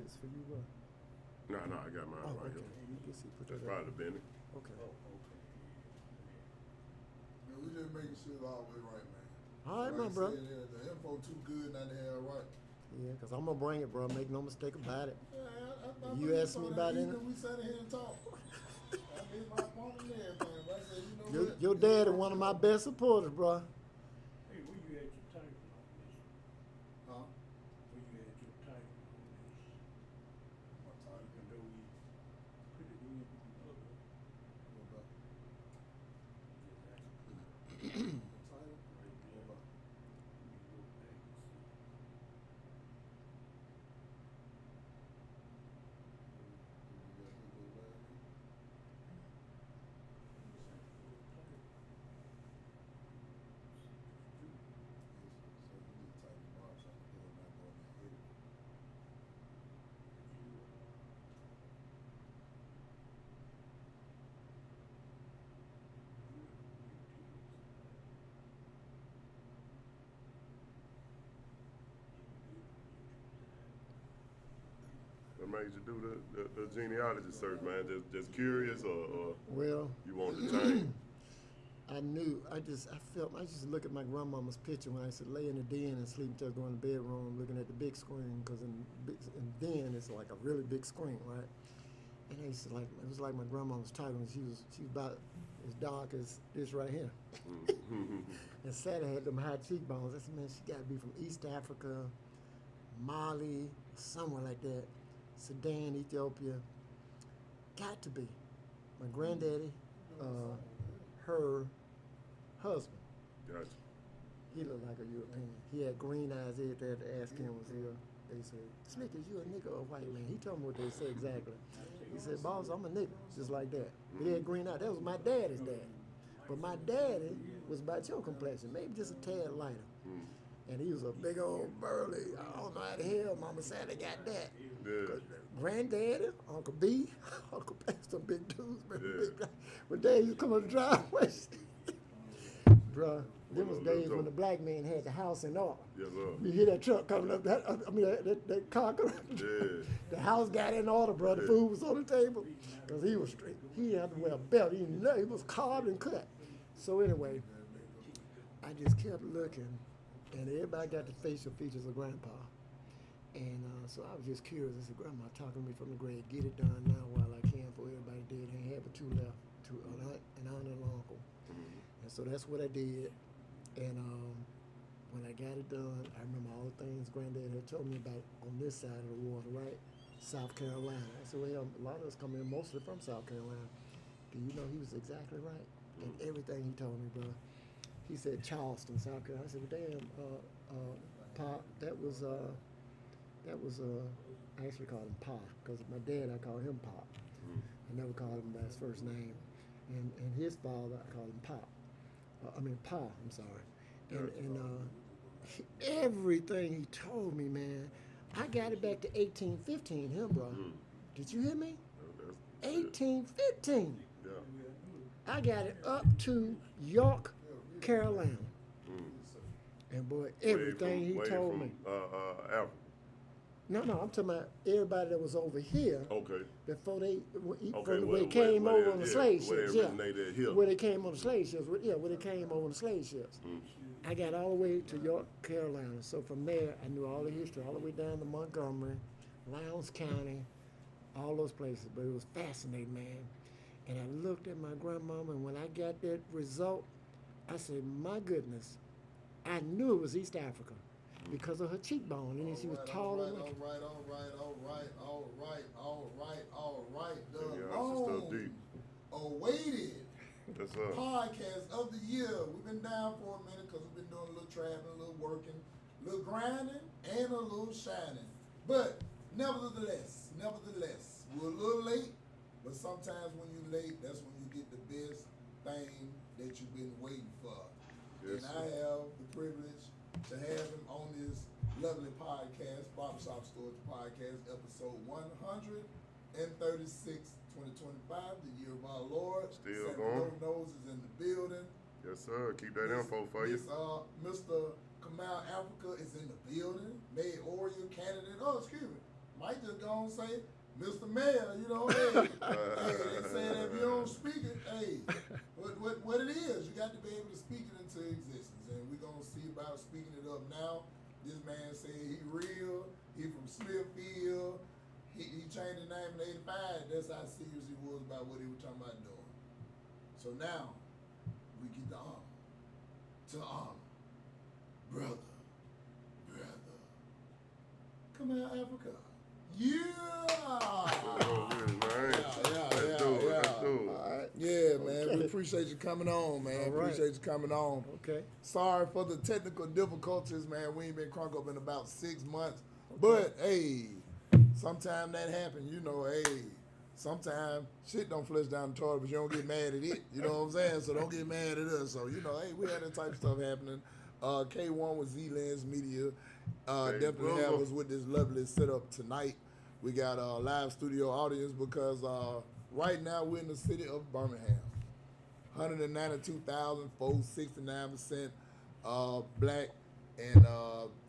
this for you, bro? No, I got mine right okay. here. You can see, put That's that probably Benny. Okay. Man, we just making sure it's all the way right, man. All right, like my bro. The info too good not to have right. Yeah, because I'm going to bring it, bro. Make no mistake about it. Yeah, You asked me about it. We sat here and talked. I made my point and everything, but I said, you know what? Your dad is one of my best supporters, bro. Hey, where you at your title on this? Huh? Where you at your title on this? My title. Even though we put it in, What about? just ask My title? right What there. about? You go back and see. What made you do the genealogy search, man? Just curious, or Well, you want to change? I just look at my grandmama's picture when I used to lay in the den and sleep until I go in the bedroom looking at the big screen, because in den it's like a really big screen, right? And I used to it was like my grandmama's title, and she was about as dark as this right here. And Santa had them high cheekbones. I said, man, she got to be from East Africa, Mali, somewhere like that, Sudan, Ethiopia. Got to be. My granddaddy, her husband, Gotcha. he looked like a European. He had green eyes. They had to ask him, was he they said, Slick, is you a nigga or a white man? He told me what they said exactly. He said, boss, I'm a nigga, just like that. But he had green eyes. That was my daddy's dad. But my daddy was about your complexion, maybe just a tad lighter. And he was a big old burly. I don't know how the hell Mama Sally got that. Yeah. Granddaddy, Uncle B, Uncle P, some big dudes, man. Yeah. Big guys. When Dad used to come on the driveway, bruh, them was days when the black man had the house in order. Yes, sir. You hear that truck coming up, that car coming up. Yeah. The house got in order, bro. The food was on the table. Because he was straight. He had to wear a belt. He was carved and cut. So anyway, I just kept looking, and everybody got the facial features of Grandpa. And so I was just curious. I said, Grandma talking to me from the grave. Get it done now while I can for everybody dead. I had but two left, an aunt and an uncle. And so that's what I did. And when I got it done, I remember all the things Granddad had told me about on this side of the water, right? South Carolina. I said, well, a lot of us come in mostly from South Carolina. Do you know he was exactly right? And everything he told me, bro. He said Charleston, South Carolina. I said, well, damn, Pop, that was I actually called him Pop, because my dad, I called him Pop. I never called him by his first name. And his father, I called him Pop. Pa, I'm sorry. And everything he told me, man, I got it back to 1815, him, bro. Did you hear me? 1815. Yeah. I got it up to York, Carolina. And boy, everything he told me. Africa. No, I'm talking about everybody that was over here. Okay. Before they, Okay, where they came over on the slave where ships. they originated here. Where they came on the slave ships. Where they came over on the slave ships. I got all the way to York, Carolina. So from there, I knew all the history, all the way down to Montgomery, Lowndes County, all those places. But it was fascinating, man. And I looked at my grandmama, and when I got that result, I said, my goodness, I knew it was East Africa because of her cheekbone. And then she was tall and All right. The awaited That's podcast of the year. We've been down for a minute because we've been doing a little traveling, a little working, a little grinding, and a little shining. But nevertheless, we're a little late. But sometimes when you're late, that's when you get the best thing that you've been waiting for. Yes, and I have the privilege to have him on this lovely podcast, Barbershop Storage Podcast, episode 136, 2025, the year of our Lord. Still going. Nose is in the building. Yes, sir. Keep that info for you. Mr. Kamau, Afrika is in the building. Made Oriole candidate. Oh, excuse me. Might just go and say, Mr. Mayor, you know, hey, they say that if you don't speak it, hey, what it is, you got to be able to speak it into existence. And we're going to see about speaking it up now. This man said he real, he from Smithfield, he changed the name in 85. That's how serious he was about what he was talking about doing. So now, we get the honor to honor brother. Kamau, Africa. Yeah! Oh, good, man. Let's do it. All right. Yeah, man. We appreciate you coming on, man. All right. Appreciate you coming on. Okay. Sorry for the technical difficulties, man. We ain't been crunk up in about 6 months. But, hey, sometime that happens. You know, hey, sometimes shit don't flush down the toilet, but you don't get mad at it. You know what I'm saying? So don't get mad at us. So, you know, hey, we had that type of stuff happening. K1 with Z-Lens Media. Definitely have us with this lovely setup tonight. We got a live studio audience because right now we're in the city of Birmingham. 192,000 folks, 69% black, and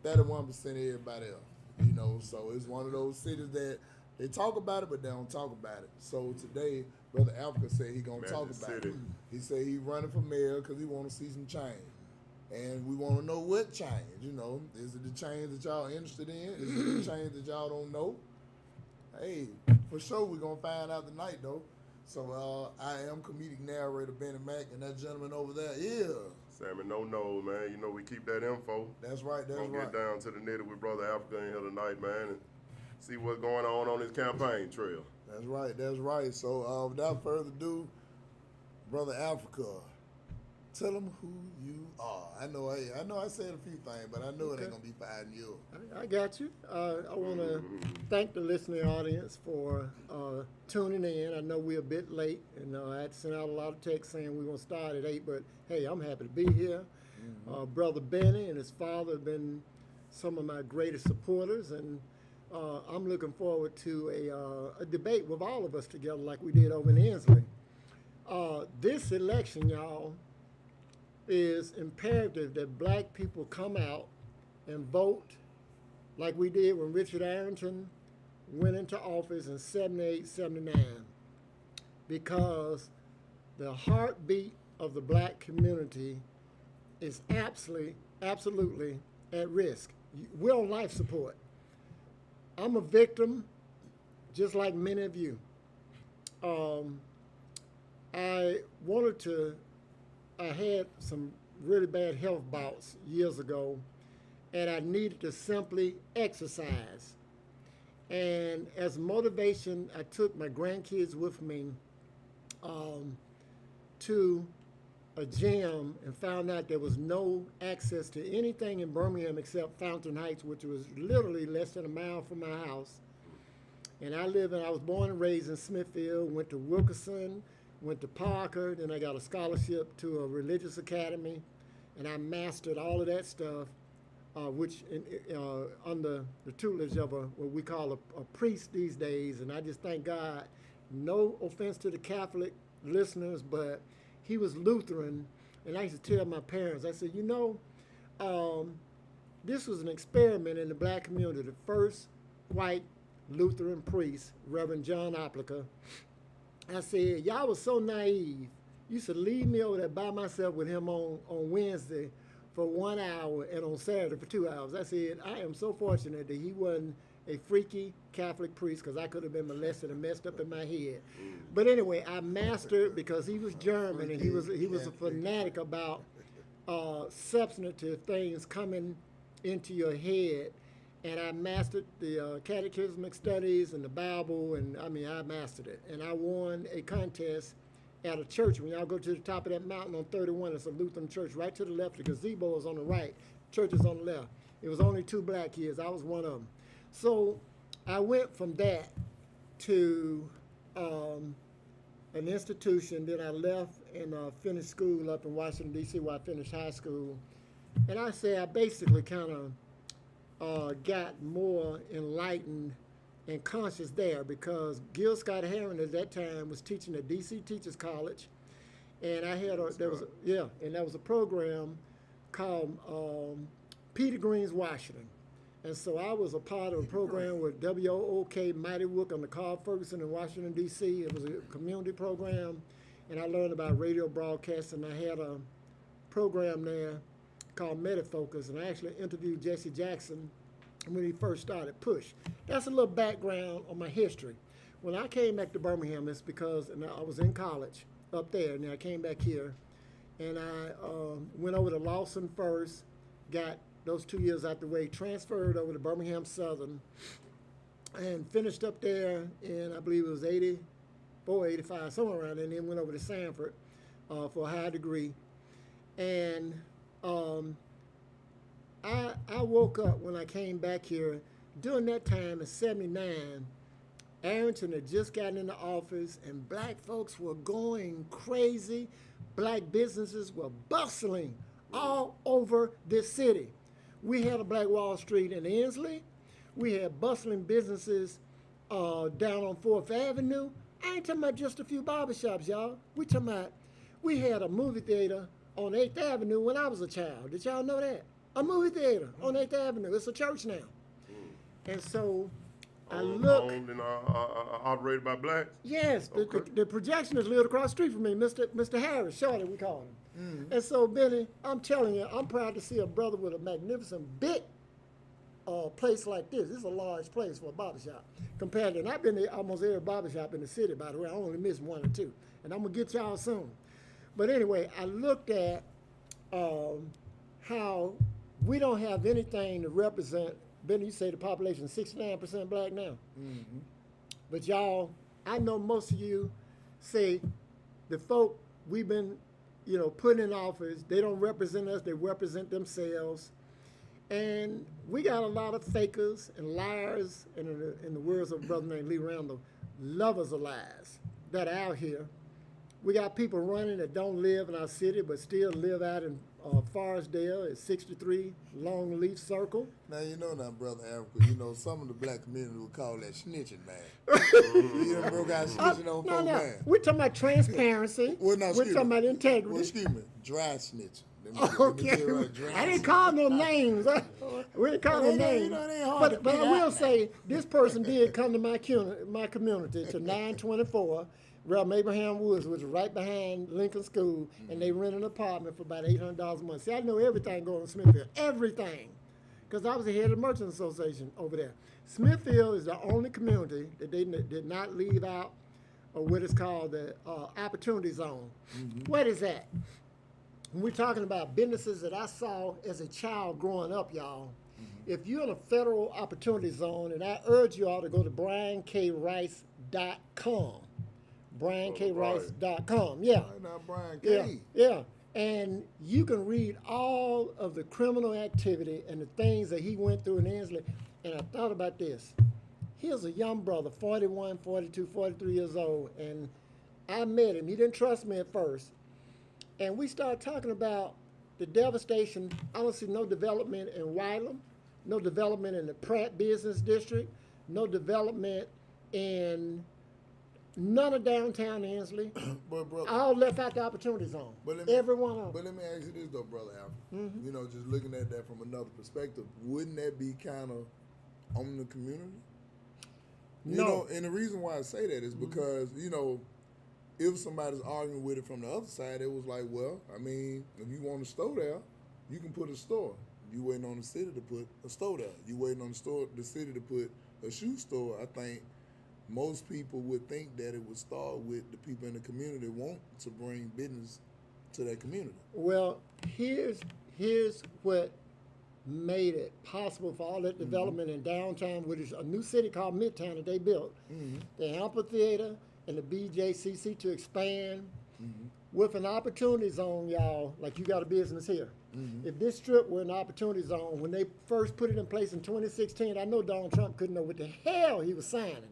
31% everybody else. You know, so it's one of those cities that they talk about it, but they don't talk about it. So today, Brother Africa said he gonna talk about it. He said he running for mayor because he want to see some change. And we want to know what change, you know. Is it the change that y'all interested in? Is it the change that y'all don't know? Hey, for sure we're going to find out tonight, though. So I am comedic narrator Benny Mack, and that gentleman over there is... Sammy No, man. You know we keep that info. That's right, that's Gonna right. get down to the nitty with Brother Africa in here tonight, man, and see what's going on his campaign trail. That's right. So without further ado, Brother Africa, tell them who you are. I know I said a few things, but I know it ain't gonna be fighting you. I got you. I want to thank the listening audience for tuning in. I know we're a bit late, and I had to send out a lot of texts saying we're going to start at 8, but hey, I'm happy to be here. Brother Benny and his father have been some of my greatest supporters, and I'm looking forward to a debate with all of us together like we did over in Inslee. This election, y'all, is imperative that black people come out and vote like we did when Richard Arrington went into office in 78, 79, because the heartbeat of the black community is absolutely at risk. We're on life support. I'm a victim, just like many of you. I had some really bad health bouts years ago, and I needed to simply exercise. And as motivation, I took my grandkids with me to a gym and found out there was no access to anything in Birmingham except Fountain Heights, which was literally less than a mile from my house. And I was born and raised in Smithfield, went to Wilkerson, went to Parker, then I got a scholarship to a religious academy, and I mastered all of that stuff, which under the tutelage of what we call a priest these days. And I just thank God, no offense to the Catholic listeners, but he was Lutheran, and I used to tell my parents, I said, you know, this was an experiment in the black community. The first white Lutheran priest, Reverend John Oplica, I said, y'all was so naive. You should leave me over there by myself with him on Wednesday for 1 hour and on Saturday for 2 hours. I said, I am so fortunate that he wasn't a freaky Catholic priest, because I could have been molested and messed up in my head. But anyway, I mastered, because he was German and he was a fanatic about substantive things coming into your head. And I mastered the catechismic studies and the Bible, and I mastered it. And I won a contest at a church. When y'all go to the top of that mountain on 31, it's a Lutheran church. Right to the left, the gazebo is on the right, church is on the left. It was only 2 black kids. I was one of them. So I went from that to an institution. Then I left and finished school up in Washington, D.C., where I finished high school. And I say I basically kind of got more enlightened and conscious there, because Gil Scott Heron at that time was teaching at DC Teachers College, and I had there was a program called Peter Green's Washington, And so I was a part of a program with WOOK Mighty Wook on the Carl Ferguson in Washington, D.C. It was a community program, and I learned about radio broadcasting. I had a program there called MediFocus, and I actually interviewed Jesse Jackson when he first started Push. That's a little background on my history. When I came back to Birmingham, it's because I was in college up there, and then I came back here, and I went over to Lawson first, got those 2 years out the way, transferred over to Birmingham Southern, and finished up there in, I believe it was 84, 85, somewhere around there, and then went over to Sanford for a high degree. And I woke up when I came back here. During that time in 79, Arrington had just gotten into office, and black folks were going crazy. Black businesses were bustling all over this city. We had a Black Wall Street in Inslee. We had bustling businesses down on 4th Avenue. I ain't talking about just a few barbershops, y'all. We had a movie theater on 8th Avenue when I was a child. Did y'all know that? A movie theater on 8th Avenue. It's a church now. And so I look. Owned and operated by blacks? Yes, Okay. the projectionist lived across the street from me, Mr. Harris, Shorty, we call him. And so, Benny, I'm telling you, I'm proud to see a brother with a magnificent big place like this. This is a large place for a barbershop compared to, and I've been to almost every barbershop in the city, by the way. I only missed 1 or 2, and I'm going to get y'all soon. But anyway, I looked at how we don't have anything to represent. Benny, you say the population is 69% black now. But y'all, I know most of you say the folk we've been, putting in office, they don't represent us, they represent themselves. And we got a lot of fakers and liars, and in the words of a brother named Lee Randall, lovers of lies that are out here. We got people running that don't live in our city but still live out in Forestdale at 63 Longleaf Circle. Now, Brother Africa, some of the black community would call that snitching, man. You done broke out snitching on folks, man. We're talking about transparency. Well, no, We're talking about integrity. Well, excuse me, dry snitching. Okay. I didn't call no names. We didn't call no names. But I will say, this person did come to my community to 924. Reverend Abraham Woods, which was right behind Lincoln School, and they rented an apartment for about $800 a month. See, I know everything going on in Smithfield, everything, because I was the head of the Merchant Association over there. Smithfield is the only community that they did not leave out of what is called the Opportunity Zone. What is that? When we're talking about businesses that I saw as a child growing up, y'all, if you're in a federal opportunity zone, and I urge you all to go to briancrice.com. briancrice.com. Yeah. Now, Brian K. Yeah. And you can read all of the criminal activity and the things that he went through in Inslee. And I thought about this. Here's a young brother, 41, 42, 43 years old, and I met him. He didn't trust me at first. And we started talking about the devastation. I don't see no development in Wylam, no development in the Pratt Business District, no development in none of downtown Inslee. But brother, all left out the opportunity zone. Every one of them. But let me ask you this though, Brother Alfred. Just looking at that from another perspective, wouldn't that be kind of on the community? No. And the reason why I say that is because, if somebody's arguing with it from the other side, it was like, well, I mean, if you want a store there, you can put a store. You waiting on the city to put a store there. You waiting on the city to put a shoe store. I think most people would think that it would start with the people in the community want to bring business to that community. Well, here's what made it possible for all that development in downtown, which is a new city called Midtown that they built. The amphitheater and the BJCC to expand with an opportunity zone, y'all, like you got a business here. If this strip were an opportunity zone, when they first put it in place in 2016, I know Donald Trump couldn't know what the hell he was signing.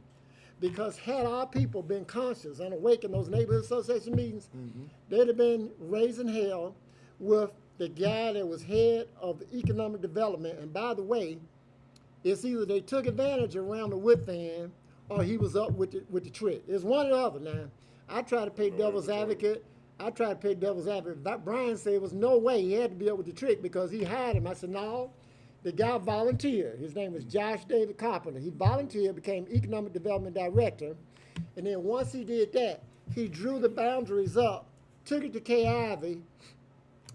Because had our people been conscious and awake in those neighborhood association meetings, they'd have been raising hell with the guy that was head of the economic development. And by the way, it's either they took advantage around the wood fan or he was up with the trick. It's one or the other now. I try to play devil's advocate. Brian said there was no way he had to be up with the trick because he hired him. I said, no, The guy volunteered. His name was Josh David Carpenter. He volunteered, became Economic Development Director. And then once he did that, he drew the boundaries up, took it to K. Ivy,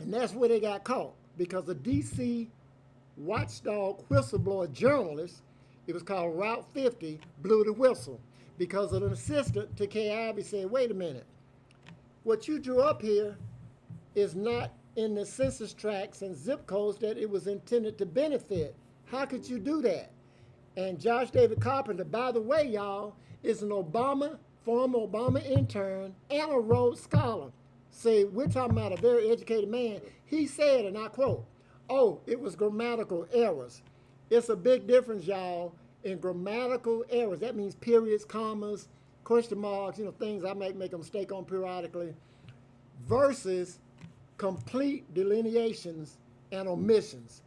and that's where they got caught. Because a D.C. watchdog whistleblower journalist, it was called Route 50, blew the whistle. Because an assistant to K. Ivy said, wait a minute, what you drew up here is not in the census tracts and zip codes that it was intended to benefit. How could you do that? And Josh David Carpenter, by the way, y'all, is an former Obama intern and a Rhodes Scholar. See, we're talking about a very educated man. He said, and I quote, oh, it was grammatical errors. It's a big difference, y'all, in grammatical errors. That means periods, commas, question marks, things I might make a mistake on periodically, versus complete delineations and omissions.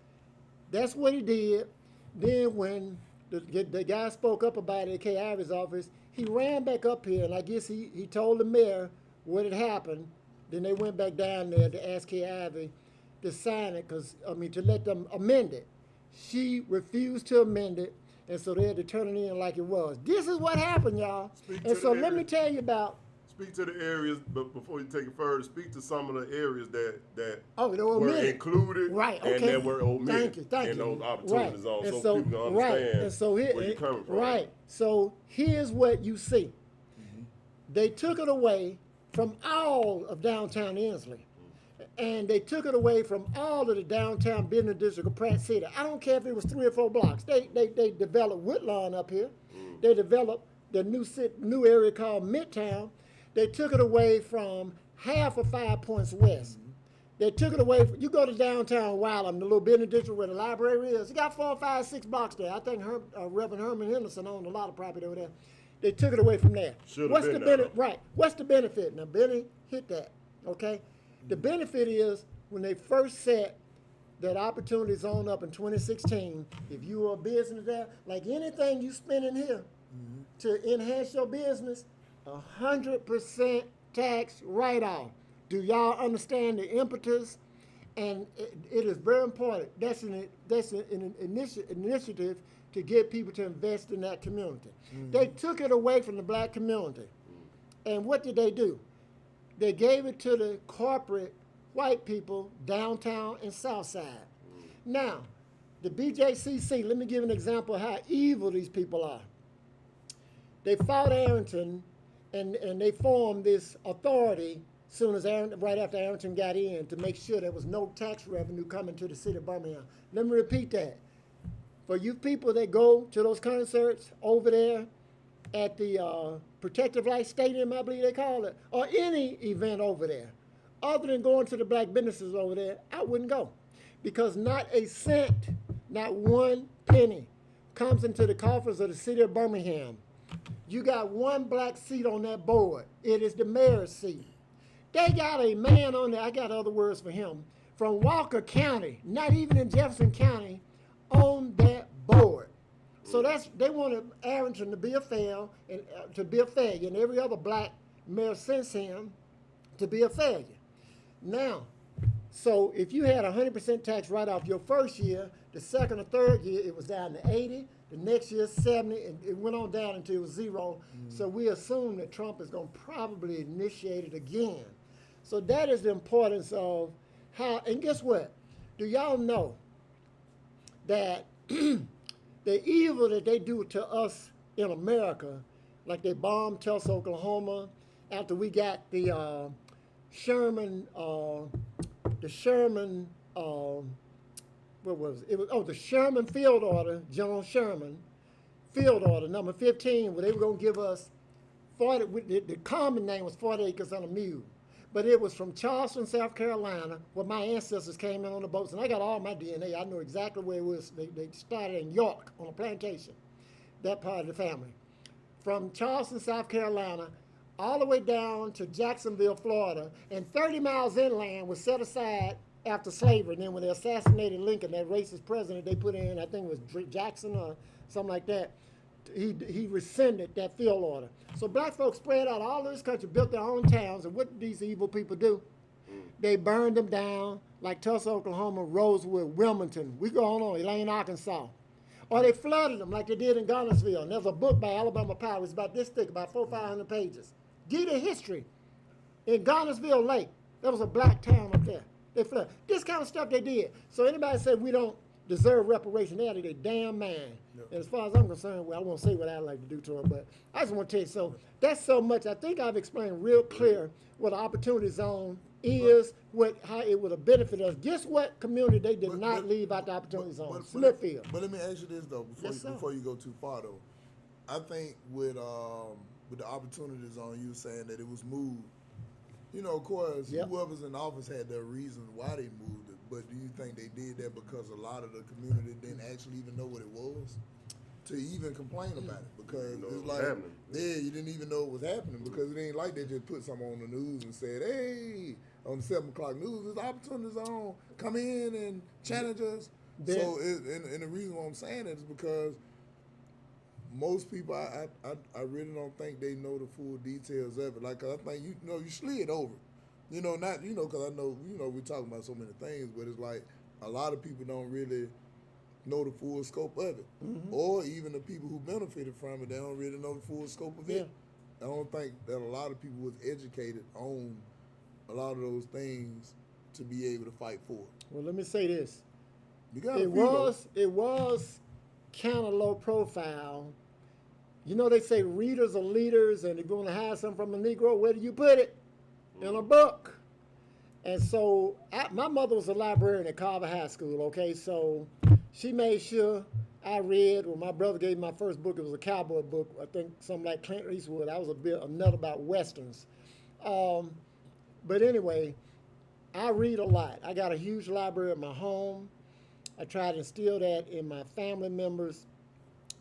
That's what he did. Then when the guy spoke up about it at K. Ivy's office, he ran back up here, and I guess he told the mayor what had happened. Then they went back down there to ask K. Ivy to sign it, to let them amend it. She refused to amend it, and so they had to turn it in like it was. This is what happened, y'all. And so let me tell you about. Speak to the areas, but before you take it further, speak to some of the areas that they were included, right? Okay. And that were omitted Thank you. in those opportunity zones, and so people can understand and so here, where you're coming from. Right. So here's what you see. They took it away from all of downtown Inslee. And they took it away from all of the downtown business district of Pratt City. I don't care if it was 3 or 4 blocks. They developed Woodlawn up here. They developed the new area called Midtown. They took it away from half of 5 Points West. They took it away you go to downtown Wylam, the little business district where the library is. You got 4, 5, 6 blocks there. I think Reverend Herman Henderson owned a lot of property over there. They took it away from there. What's the benefit? Right. What's the benefit? Now, Benny hit that, okay? The benefit is when they first set that opportunity zone up in 2016, if you were a business there, like anything you spend in here to enhance your business, 100% tax write-off. Do y'all understand the impetus? And it is very important. That's an initiative to get people to invest in that community. They took it away from the black community. And what did they do? They gave it to the corporate white people downtown and south side. Now, the BJCC, let me give an example of how evil these people are. They fought Arrington, and they formed this authority right after Arrington got in to make sure there was no tax revenue coming to the city of Birmingham. Let me repeat that. For you people that go to those concerts over there at the Protective Light Stadium, I believe they call it, or any event over there, other than going to the black businesses over there, I wouldn't go. Because not a cent, not 1 penny comes into the coffers of the city of Birmingham. You got 1 black seat on that board. It is the mayor's seat. They got a man on there, I got other words for him, from Walker County, not even in Jefferson County, on that board. So they wanted Arrington to be a failure, and every other black mayor since him to be a failure. Now, so if you had 100% tax write-off your first year, the second or third year it was down to 80, the next year 70, and it went on down until it was 0. So we assume that Trump is going to probably initiate it again. So that is the importance of how, and guess what? Do y'all know that the evil that they do to us in America, like they bombed Tulsa, Oklahoma, after we got the Sherman, what was it? The Sherman Field Order, General Sherman Field Order, number 15, where they were going to give us 40, the common name was 40 acres on a mule. But it was from Charleston, South Carolina, where my ancestors came in on the boats. And I got all my DNA. I know exactly where it was. They started in York on a plantation, that part of the family. From Charleston, South Carolina, all the way down to Jacksonville, Florida, and 30 miles inland was set aside after slavery. And then when they assassinated Lincoln, that racist president they put in, I think it was Jackson or something like that, he rescinded that field order. So black folks spread out all over this country, built their own towns, and what did these evil people do? They burned them down, like Tulsa, Oklahoma, Rosewood, Wilmington. We go on, Elaine, Arkansas. Or they flooded them like they did in Garnersville. And there's a book by Alabama Power. It's about this thick, about 400 or 500 pages. Give you the history. In Garnersville Lake, there was a black town up there. They flooded. This kind of stuff they did. So anybody say we don't deserve reparation, they're out of their damn mind. Yep. And as far as I'm concerned, well, I won't say what I'd like to do to them, but I just want to tell you, so that's so much. I think I've explained real clear what the opportunity zone is, how it would have benefited us. Guess what community they did not leave out the opportunity zone? Smithfield. But let me ask you this though, Yes, sir. before you go too far though. I think with the opportunity zone, you were saying that it was moved. You know, of course, Yep. whoever's in office had their reason why they moved it. But do you think they did that because a lot of the community didn't actually even know what it was to even complain about it? Because know it's it was like, happening. yeah, you didn't even know it was happening because it ain't like they just put something on the news and said, hey, on the 7 o'clock news, there's opportunity zone. Come in and challenge us. Then- So, and the reason why I'm saying it is because most people, I really don't think they know the full details of it. Like, I think, you know, you slid over it. You know, not, you know, because I know, you know, we're talking about so many things, but it's like a lot of people don't really know the full scope of it. Mm-hmm. Or even the people who benefited from it, they don't really know the full scope of it. I don't think that a lot of people was educated on a lot of those things to be able to fight for it. Well, let me say this. You got It was kind of low profile. You know, they say readers are leaders and they're going to hide something from a Negro. Where do you put it? In a book. And so my mother was a librarian at Carver High School, okay? So she made sure I read. When my brother gave me my first book, it was a cowboy book. I think something like Clint Eastwood. I was a nut about Westerns. But anyway, I read a lot. I got a huge library at my home. I try to instill that in my family members.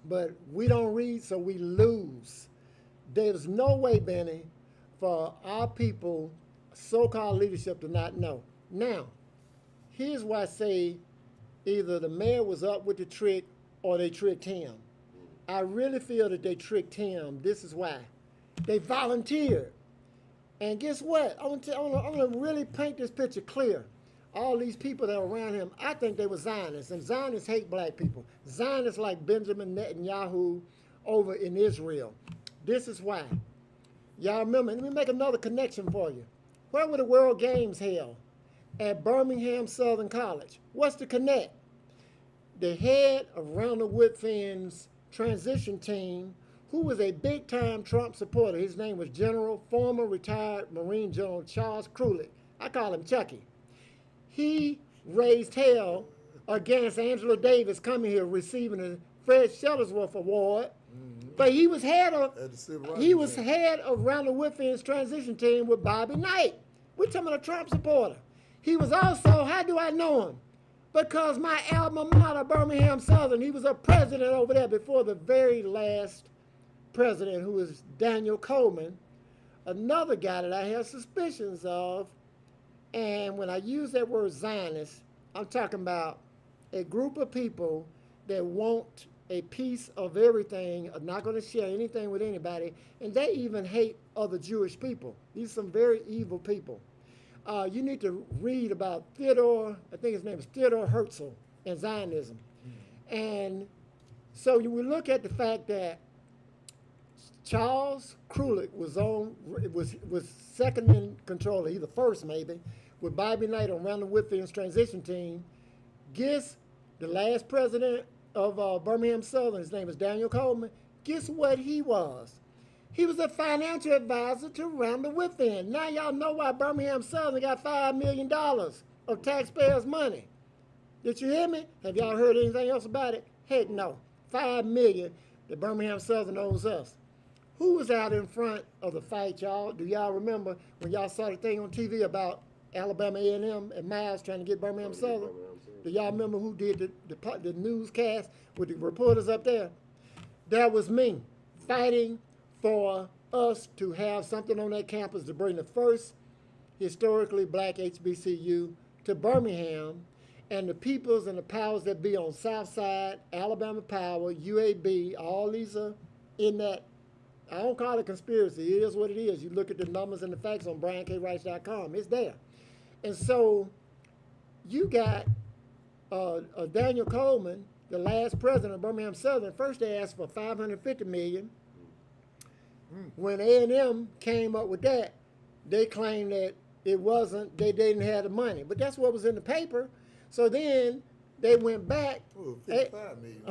But we don't read, so we lose. There's no way, Benny, for our people, so-called leadership, to not know. Now, here's why I say either the mayor was up with the trick or they tricked him. I really feel that they tricked him. This is why. They volunteered. And guess what? I want to really paint this picture clear. All these people that were around him, I think they were Zionists, and Zionists hate black people. Zionists like Benjamin Netanyahu over in Israel. This is why. Y'all remember, let me make another connection for you. Where were the World Games held? At Birmingham Southern College. What's the connect? The head of Ronald Whitfin's transition team, who was a big-time Trump supporter, his name was former retired Marine General Charles Krulick. I call him Chucky. He raised hell against Angela Davis coming here receiving the Fred Shuttlesworth Award. But he was head of Ronald Whitfin's transition team with Bobby Knight. We're talking about a Trump supporter. He was also, how do I know him? Because my alma mater, Birmingham Southern, he was a president over there before the very last president, who was Daniel Coleman, another guy that I have suspicions of. And when I use that word Zionist, I'm talking about a group of people that want a piece of everything, are not going to share anything with anybody, and they even hate other Jewish people. These are some very evil people. You need to read about Theodore, I think his name is Theodore Herzl, and Zionism. And so we look at the fact that Charles Krulick was second in control, either first maybe, with Bobby Knight on Ronald Whitfield's transition team. Guess the last president of Birmingham Southern, his name is Daniel Coleman. Guess what he was? He was a financial advisor to Ronald Whitfield. Now y'all know why Birmingham Southern got $5 million of taxpayers' money. Did you hear me? Have y'all heard anything else about it? Heck no. $5 million that Birmingham Southern owes us. Who was out in front of the fight, y'all? Do y'all remember when y'all saw the thing on TV about Alabama A&M and Miles trying to get Birmingham Southern? Do y'all remember who did the newscast with the reporters up there? That was me, fighting for us to have something on that campus to bring the first historically black HBCU to Birmingham, and the peoples and the powers that be on Southside, Alabama Power, UAB, all these are in that. I don't call it conspiracy. It is what it is. You look at the numbers and the facts on BrianKWrights.com. It's there. And so you got Daniel Coleman, the last president of Birmingham Southern. First they asked for $550 million. When A&M came up with that, they claimed that it wasn't, they didn't have the money. But that's what was in the paper. So then they went back. Oh, 55 million.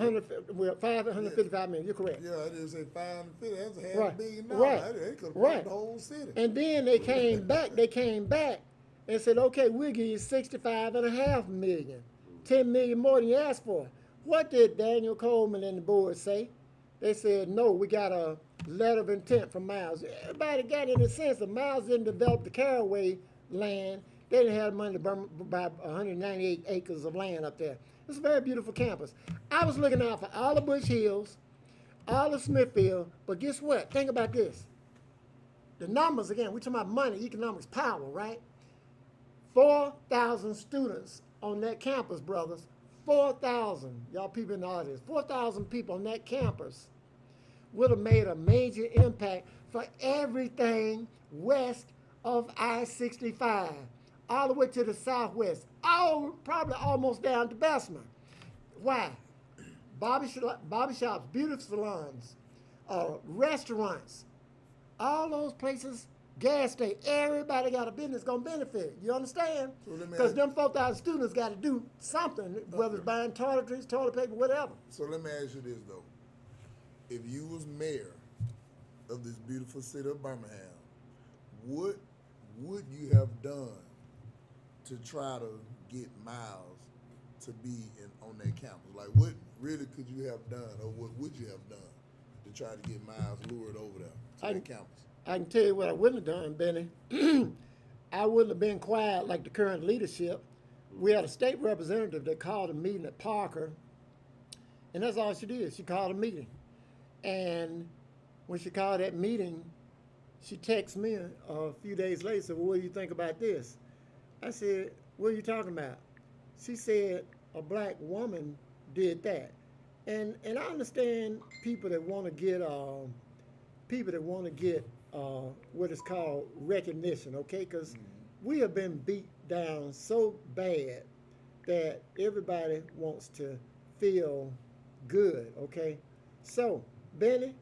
555 million. You're correct. Yeah, I didn't say 550. That's a half Right. $1 billion. Right. They could have Right. the whole city. And then they came back. They came back and said, "Okay, we'll give you 65.5 million, 10 million more than you asked for." What did Daniel Coleman and the board say? They said, "No, we got a letter of intent from Miles." Everybody got in the sense that Miles didn't develop the Caraway land. They didn't have money to buy 198 acres of land up there. It's a very beautiful campus. I was looking out for all of Bush Hills, all of Smithfield, but guess what? Think about this. The numbers, again, we're talking about money, economics, power, right? 4,000 students on that campus, brothers. 4,000, y'all people in the audience, 4,000 people on that campus would have made a major impact for everything west of I-65, all the way to the southwest, probably almost down to Bessemer. Why? Barbershops, beauty salons, restaurants, all those places, gas station, everybody got a business gonna benefit. You understand? Because them 4,000 students got to do something, whether it's buying toiletries, toilet paper, whatever. So let me ask you this though: if you was mayor of this beautiful city of Birmingham, what would you have done to try to get Miles to be on that campus? Like, what really could you have done, or what would you have done to try to get Miles lured over there to that campus? I can tell you what I wouldn't have done, Benny. I wouldn't have been quiet like the current leadership. We had a state representative that called a meeting at Parker, and that's all she did. She called a meeting. And when she called that meeting, she texted me a few days later, said, "Well, what do you think about this?" I said, "What are you talking about?" She said, "A black woman did that." And I understand people that want to get what is called recognition, okay? Because we have been beat down so bad that everybody wants to feel good, okay? So, Benny,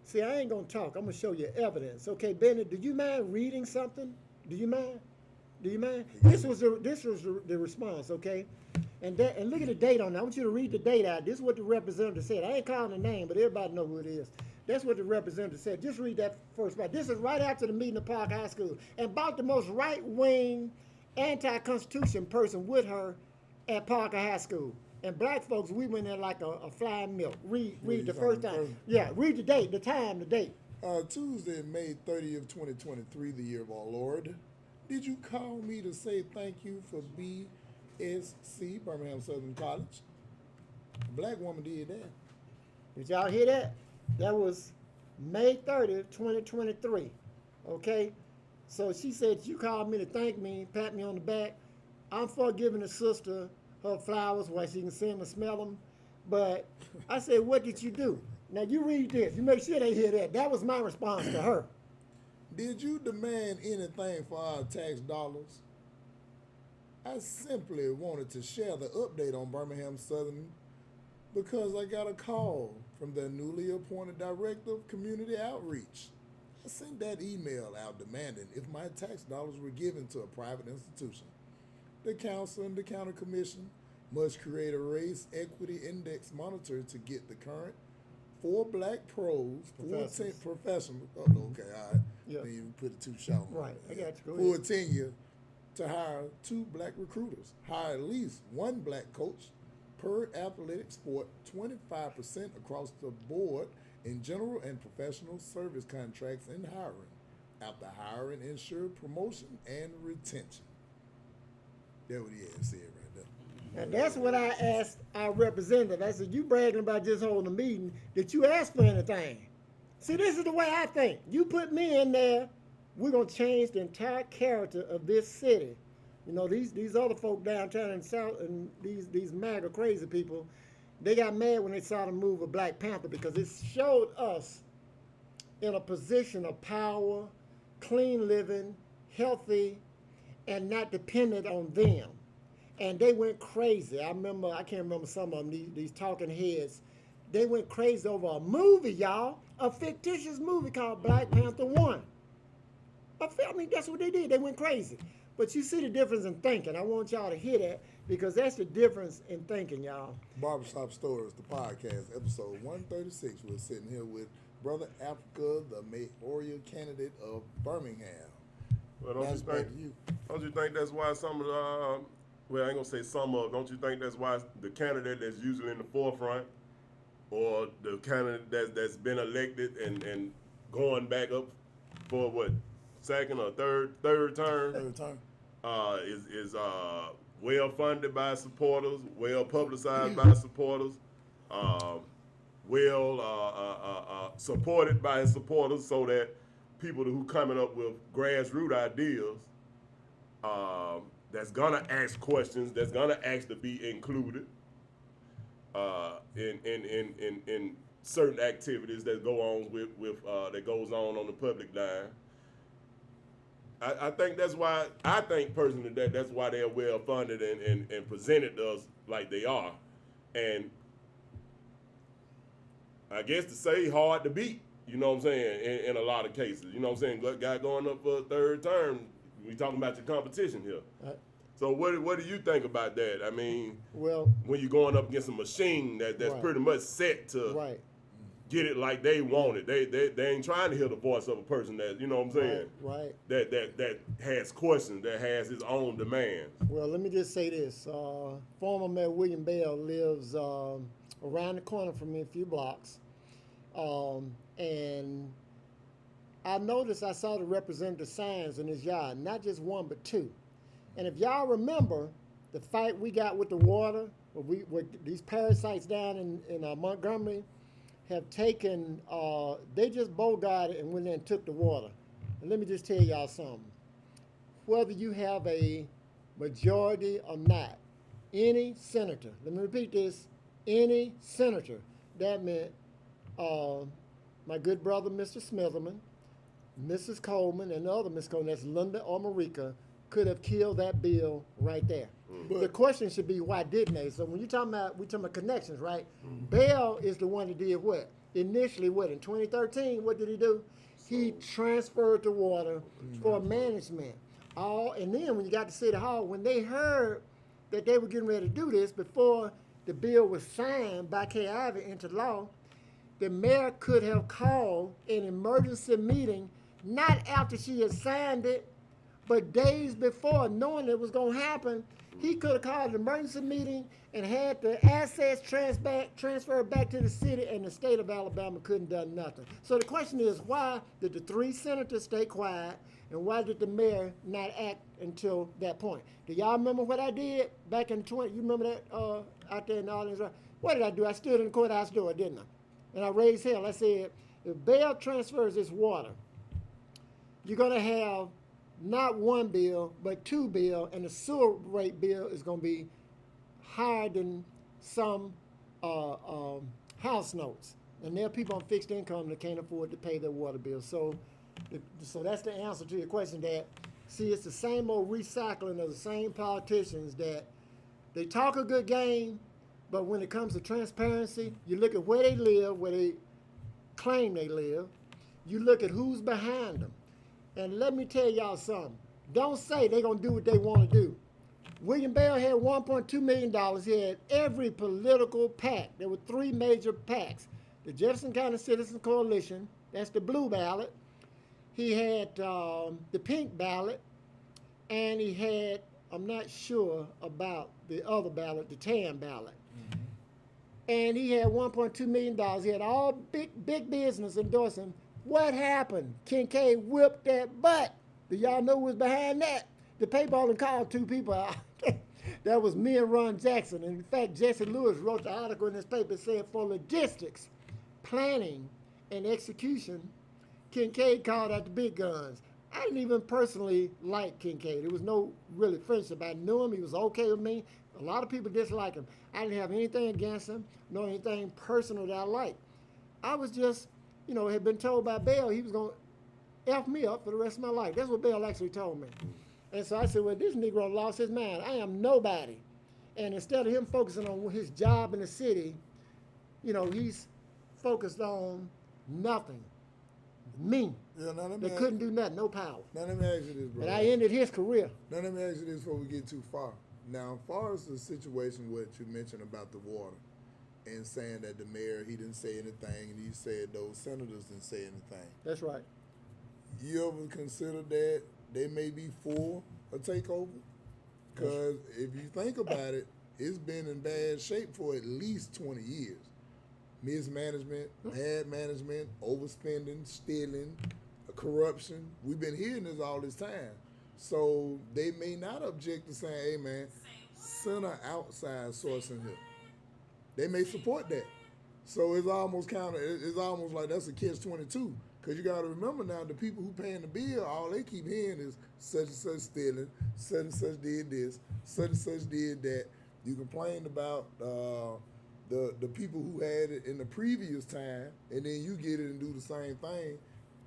see, I ain't gonna talk. I'm gonna show you evidence, okay? Benny, do you mind reading something? Do you mind? Do you mind? This was the response, okay? And look at the date on that. I want you to read the date out. This is what the representative said. I ain't calling the name, but everybody know who it is. That's what the representative said. Just read that first part. This is right after the meeting at Park High School. And about the most right-wing, anti-Constitution person with her at Parker High School. And black folks, we went there like a flying milk. Read the first time. Yeah, read the date, the time, the date. Tuesday, May 30th, 2023, the year of our Lord. Did you call me to say thank you for BSC, Birmingham Southern College? A black woman did that. Did y'all hear that? That was May 30th, 2023. Okay? So she said, "You called me to thank me, pat me on the back. I'm for giving the sister her flowers while she can see them and smell them." But I said, "What did you do?" Now you read this. You make sure they hear that. That was my response to her. Did you demand anything for our tax dollars? I simply wanted to share the update on Birmingham Southern because I got a call from the newly appointed Director of Community Outreach. I sent that email out demanding if my tax dollars were given to a private institution. The council and the county commission must create a race equity index monitor to get the current 4 black pros, professional. Oh, okay, all right. Yeah. Then you put the 2 shot on. Right, I got you. Go Full ahead. tenure to hire 2 black recruiters, hire at least 1 black coach per athletic sport, 25% across the board in general and professional service contracts and hiring. After hiring, ensure promotion and retention. That's what he had said right there. And that's what I asked our representative. I said, "You bragging about just holding a meeting. Did you ask for anything?" See, this is the way I think. You put me in there, we're going to change the entire character of this city. You know, these other folk downtown in South, and these MAGA crazy people, they got mad when they saw the move of Black Panther because it showed us in a position of power, clean living, healthy, and not dependent on them. And they went crazy. I can't remember some of them, these talking heads. They went crazy over a movie, y'all, a fictitious movie called Black Panther 1. I mean, that's what they did. They went crazy. But you see the difference in thinking. I want y'all to hear that because that's the difference in thinking, y'all. Barbershop Stories, the podcast, episode 136. We're sitting here with Brother Afrika, the mayoral candidate of Birmingham. Well, don't you think that's why some of the, well, I ain't gonna say some of, don't you think that's why the candidate that's usually in the forefront, or the candidate that's been elected and going back up for what, second or third term? Third term. Is well funded by supporters, well publicized by supporters, supported by his supporters, so that people who coming up with grassroots ideas, that's gonna ask questions, that's gonna ask to be included in certain activities that go on with that goes on the public dime. I think that's why, I think personally that's why they're well funded and presented to us like they are. And I guess to say hard to beat, you know what I'm saying, in a lot of cases. You know what I'm saying? Guy going up for a third term, we talking about your competition here. So what do you think about that? I mean, well, when you're going up against a machine that's right. pretty much set to Right. get it like they want it. They ain't trying to hear the voice of a person that, you know what I'm saying? Right. That has questions, that has his own demands. Well, let me just say this. Former Mayor William Bell lives around the corner from me, a few blocks. And I noticed I saw the representative signs in his yard, not just one, but two. And if y'all remember the fight we got with the water, where these parasites down in Montgomery have taken, they just bogarted and went in and took the water. And let me just tell y'all something. Whether you have a majority or not, any senator, let me repeat this, any senator, that meant my good brother, Mr. Smitherman, Mrs. Coleman, and the other Miss Coleman, that's Linda or Marika, could have killed that bill right there. The question should be, why didn't they? So when we're talking about connections, right? Bell is the one that did what? Initially, in 2013, what did he do? He transferred the water for management. And then when you got to City Hall, when they heard that they were getting ready to do this before the bill was signed by Kay Ivey into law, the mayor could have called an emergency meeting, not after she had signed it, but days before, knowing it was going to happen. He could have called an emergency meeting and had the assets transferred back to the city, and the state of Alabama couldn't have done nothing. So the question is, why did the three senators stay quiet, and why did the mayor not act until that point? Do y'all remember what I did back in 20? You remember that out there in the audience? What did I do? I stood in the courthouse door, didn't I? And I raised hell. I said, if Bell transfers this water, you're going to have not one bill, but two bill, and the sewer rate bill is going to be higher than some house notes. And there are people on fixed income that can't afford to pay their water bill. So that's the answer to your question. That, see, it's the same old recycling of the same politicians that they talk a good game, but when it comes to transparency, you look at where they live, where they claim they live, you look at who's behind them. And let me tell y'all something. Don't say they're going to do what they want to do. William Bell had $1.2 million. He had every political PAC. There were three major PACs. The Jefferson County Citizens Coalition, that's the blue ballot. He had the pink ballot. And he had, I'm not sure about the other ballot, the tan ballot. And he had $1.2 million. He had all big business endorsing. What happened? Kincaid whipped that butt. Do y'all know who was behind that? The paper only called two people out. That was me and Ron Jackson. And in fact, Jesse Lewis wrote the article in his paper saying, for logistics, planning, and execution, Kincaid called out the big guns. I didn't even personally like Kincaid. There was no really friendship. I knew him. He was okay with me. A lot of people disliked him. I didn't have anything against him, nor anything personal that I liked. I was just, had been told by Bell he was going to F me up for the rest of my life. That's what Bell actually told me. And so I said, well, this Negro lost his mind. I am nobody And instead of him focusing on his job in the city, you know, he's focused on nothing. Me. Yeah, now let me They couldn't do nothing, no power. Now let me ask you this, bro. And I ended his career. Now let me ask you this before we get too far. Now, as far as the situation what you mentioned about the water and saying that the mayor, he didn't say anything, and you said those senators didn't say anything. That's right. You ever consider that they may be for a takeover? Because if you think about it, it's been in bad shape for at least 20 years. Mismanagement, bad management, overspending, stealing, corruption. We've been hearing this all this time. So they may not object to saying, hey man, send an outside source in here. They may support that. So it's almost it's almost like that's a catch-22. Because you got to remember now, the people who paying the bill, all they keep hearing is such and such stealing, such and such did this, such and such did that. You complained about the people who had it in the previous time, and then you get it and do the same thing.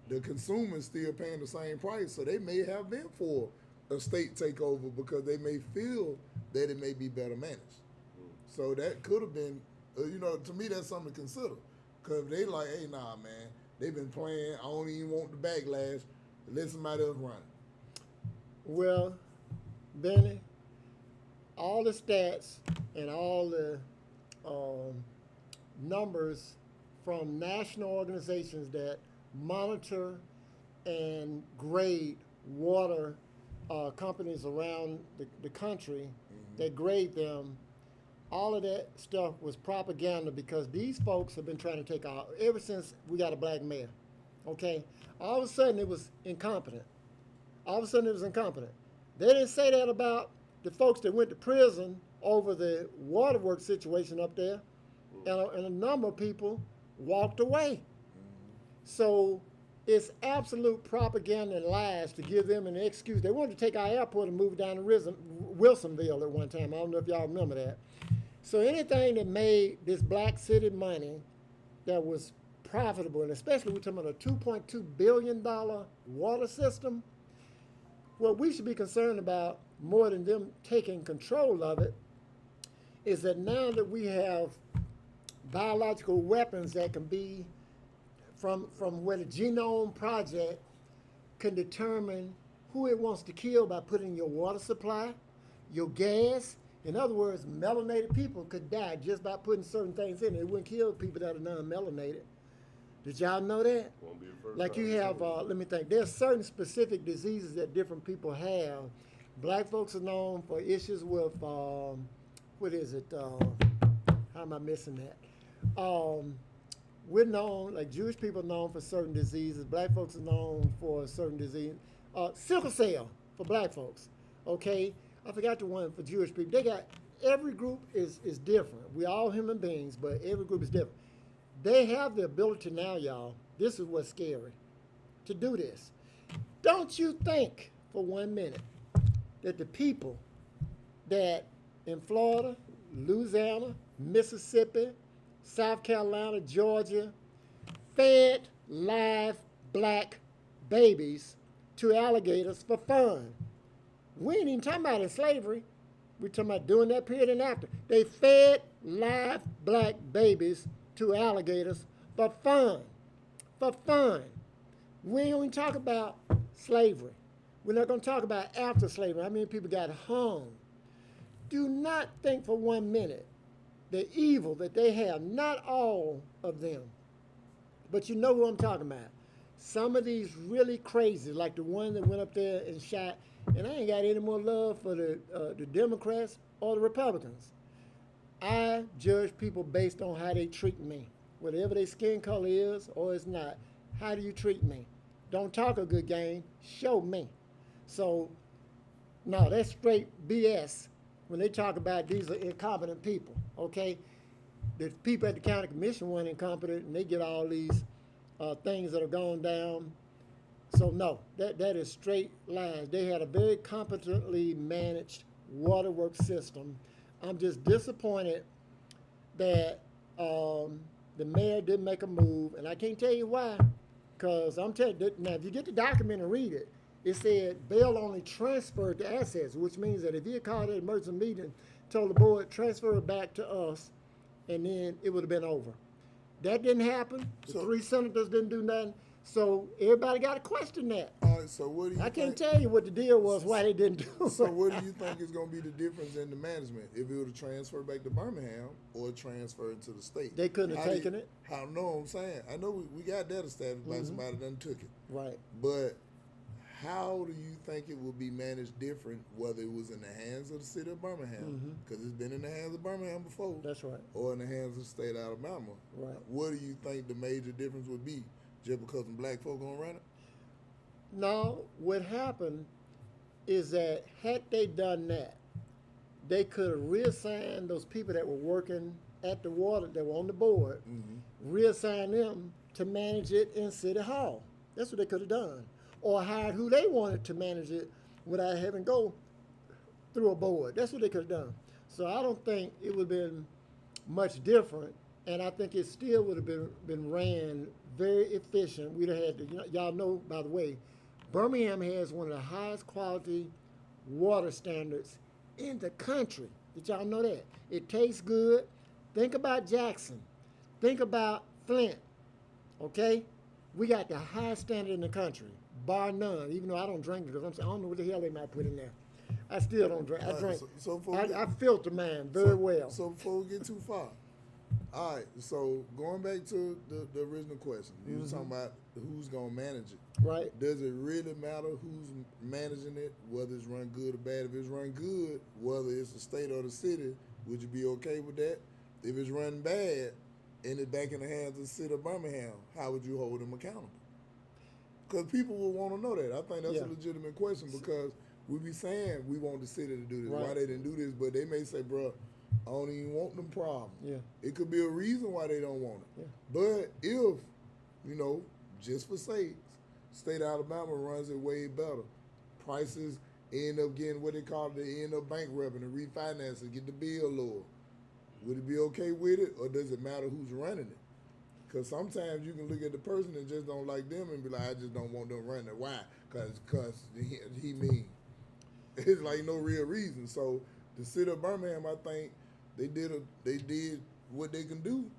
The consumer's still paying the same price, so they may have been for a state takeover because they may feel that it may be better managed. So that could have been, you know, to me that's something to consider. Because they like, hey, nah, man, they've been playing, I don't even want the backlash, let somebody else run it. Well, Benny, all the stats and all the numbers from national organizations that monitor and grade water companies around the country, that grade them, all of that stuff was propaganda because these folks have been trying to take out ever since we got a black mayor. Okay? All of a sudden it was incompetent. All of a sudden it was incompetent. They didn't say that about the folks that went to prison over the waterworks situation up there, and a number of people walked away. So it's absolute propaganda and lies to give them an excuse. They wanted to take our airport and move it down to Wilsonville at one time. I don't know if y'all remember that. So anything that made this black city money that was profitable, and especially we're talking about a $2.2 billion water system, what we should be concerned about more than them taking control of it is that now that we have biological weapons that can be from where the Genome Project can determine who it wants to kill by putting your water supply, your gas. In other words, melanated people could die just by putting certain things in it. It wouldn't kill people that are non-melanated. Did y'all know that? Won't be the first Like time you have, let me think, there's certain specific diseases that different people have. Black folks are known for issues with, what is it, how am I missing that? We're known, like Jewish people are known for certain diseases. Black folks are known for a certain disease. Sickle cell for black folks, okay? I forgot the one for Jewish people. They got, every group is different. We're all human beings, but every group is different. They have the ability now, y'all, this is what's scary, to do this. Don't you think for 1 minute that the people that in Florida, Louisiana, Mississippi, South Carolina, Georgia, fed live black babies to alligators for fun? We ain't even talking about in slavery. We're talking about during that period and after. They fed live black babies to alligators for fun. For fun. We ain't going to talk about slavery. We're not going to talk about after slavery. How many people got hung? Do not think for 1 minute the evil that they have, not all of them, but you know who I'm talking about. Some of these really crazy, like the one that went up there and shot, and I ain't got any more love for the Democrats or the Republicans. I judge people based on how they treat me. Whatever their skin color is or it's not, how do you treat me? Don't talk a good game, show me. So, no, that's straight BS when they talk about these are incompetent people, okay? The people at the county commission weren't incompetent, and they get all these things that are going down. So no, that is straight lies. They had a very competently managed waterworks system. I'm just disappointed that the mayor didn't make a move, and I can't tell you why, because I'm telling you, now if you get the document and read it, it said Bell only transferred the assets, which means that if he had called an emergency meeting told the board, transfer it back to us, and then it would have been over. That didn't happen. The So- 3 senators didn't do nothing. So everybody got to question that. All right, so what do you I can't think? tell you what the deal was, why they didn't do it. So what do you think is going to be the difference in the management if it would have transferred back to Birmingham or transferred to the state? They couldn't have How do taken you- it. How know what I'm saying? I know we got that established by somebody that done took it. Right. But how do you think it would be managed different whether it was in the hands of the city of Birmingham? Because it's been in the hands of Birmingham before. That's right. Or in the hands of the state of Alabama. Right. What do you think the major difference would be? Just because some black folk gonna run it? No, what happened is that had they done that, they could have reassigned those people that were working at the water, that were on the board, reassigned them to manage it in City Hall. That's what they could have done. Or hired who they wanted to manage it without having to go through a board. That's what they could have done. So I don't think it would have been much different, and I think it still would have been ran very efficient. We'd have had to, y'all know, by the way, Birmingham has one of the highest quality water standards in the country. Did y'all know that? It tastes good. Think about Jackson. Think about Flint. Okay? We got the highest standard in the country, bar none, even though I don't drink it, because I don't know what the hell they might put in there. I still don't drink. I drink. So before we I filter mine very well. So before we get too far, all right. So going back to the original question, you were talking about who's gonna manage it. Right? Does it really matter who's managing it, whether it's run good or bad? If it's run good, whether it's the state or the city, would you be okay with that? If it's run bad and it's back in the hands of the city of Birmingham, how would you hold them accountable? Because people will want to know that. I think that's Yeah. a legitimate question because we be saying we want the city to do this. Why Right. they didn't do this, but they may say, bro, I don't even want them problems. Yeah. It could be a reason why they don't want it. Yeah. But if, just for sakes, state of Alabama runs it way better. Prices end up getting what they call it, they end up bankrupting and refinancing, get the bill lower. Would it be okay with it, or does it matter who's running it? Because sometimes you can look at the person and just don't like them and be like, I just don't want them running it. Why? Because he mean. It's like no real reason. So the city of Birmingham, I think they did what they can do.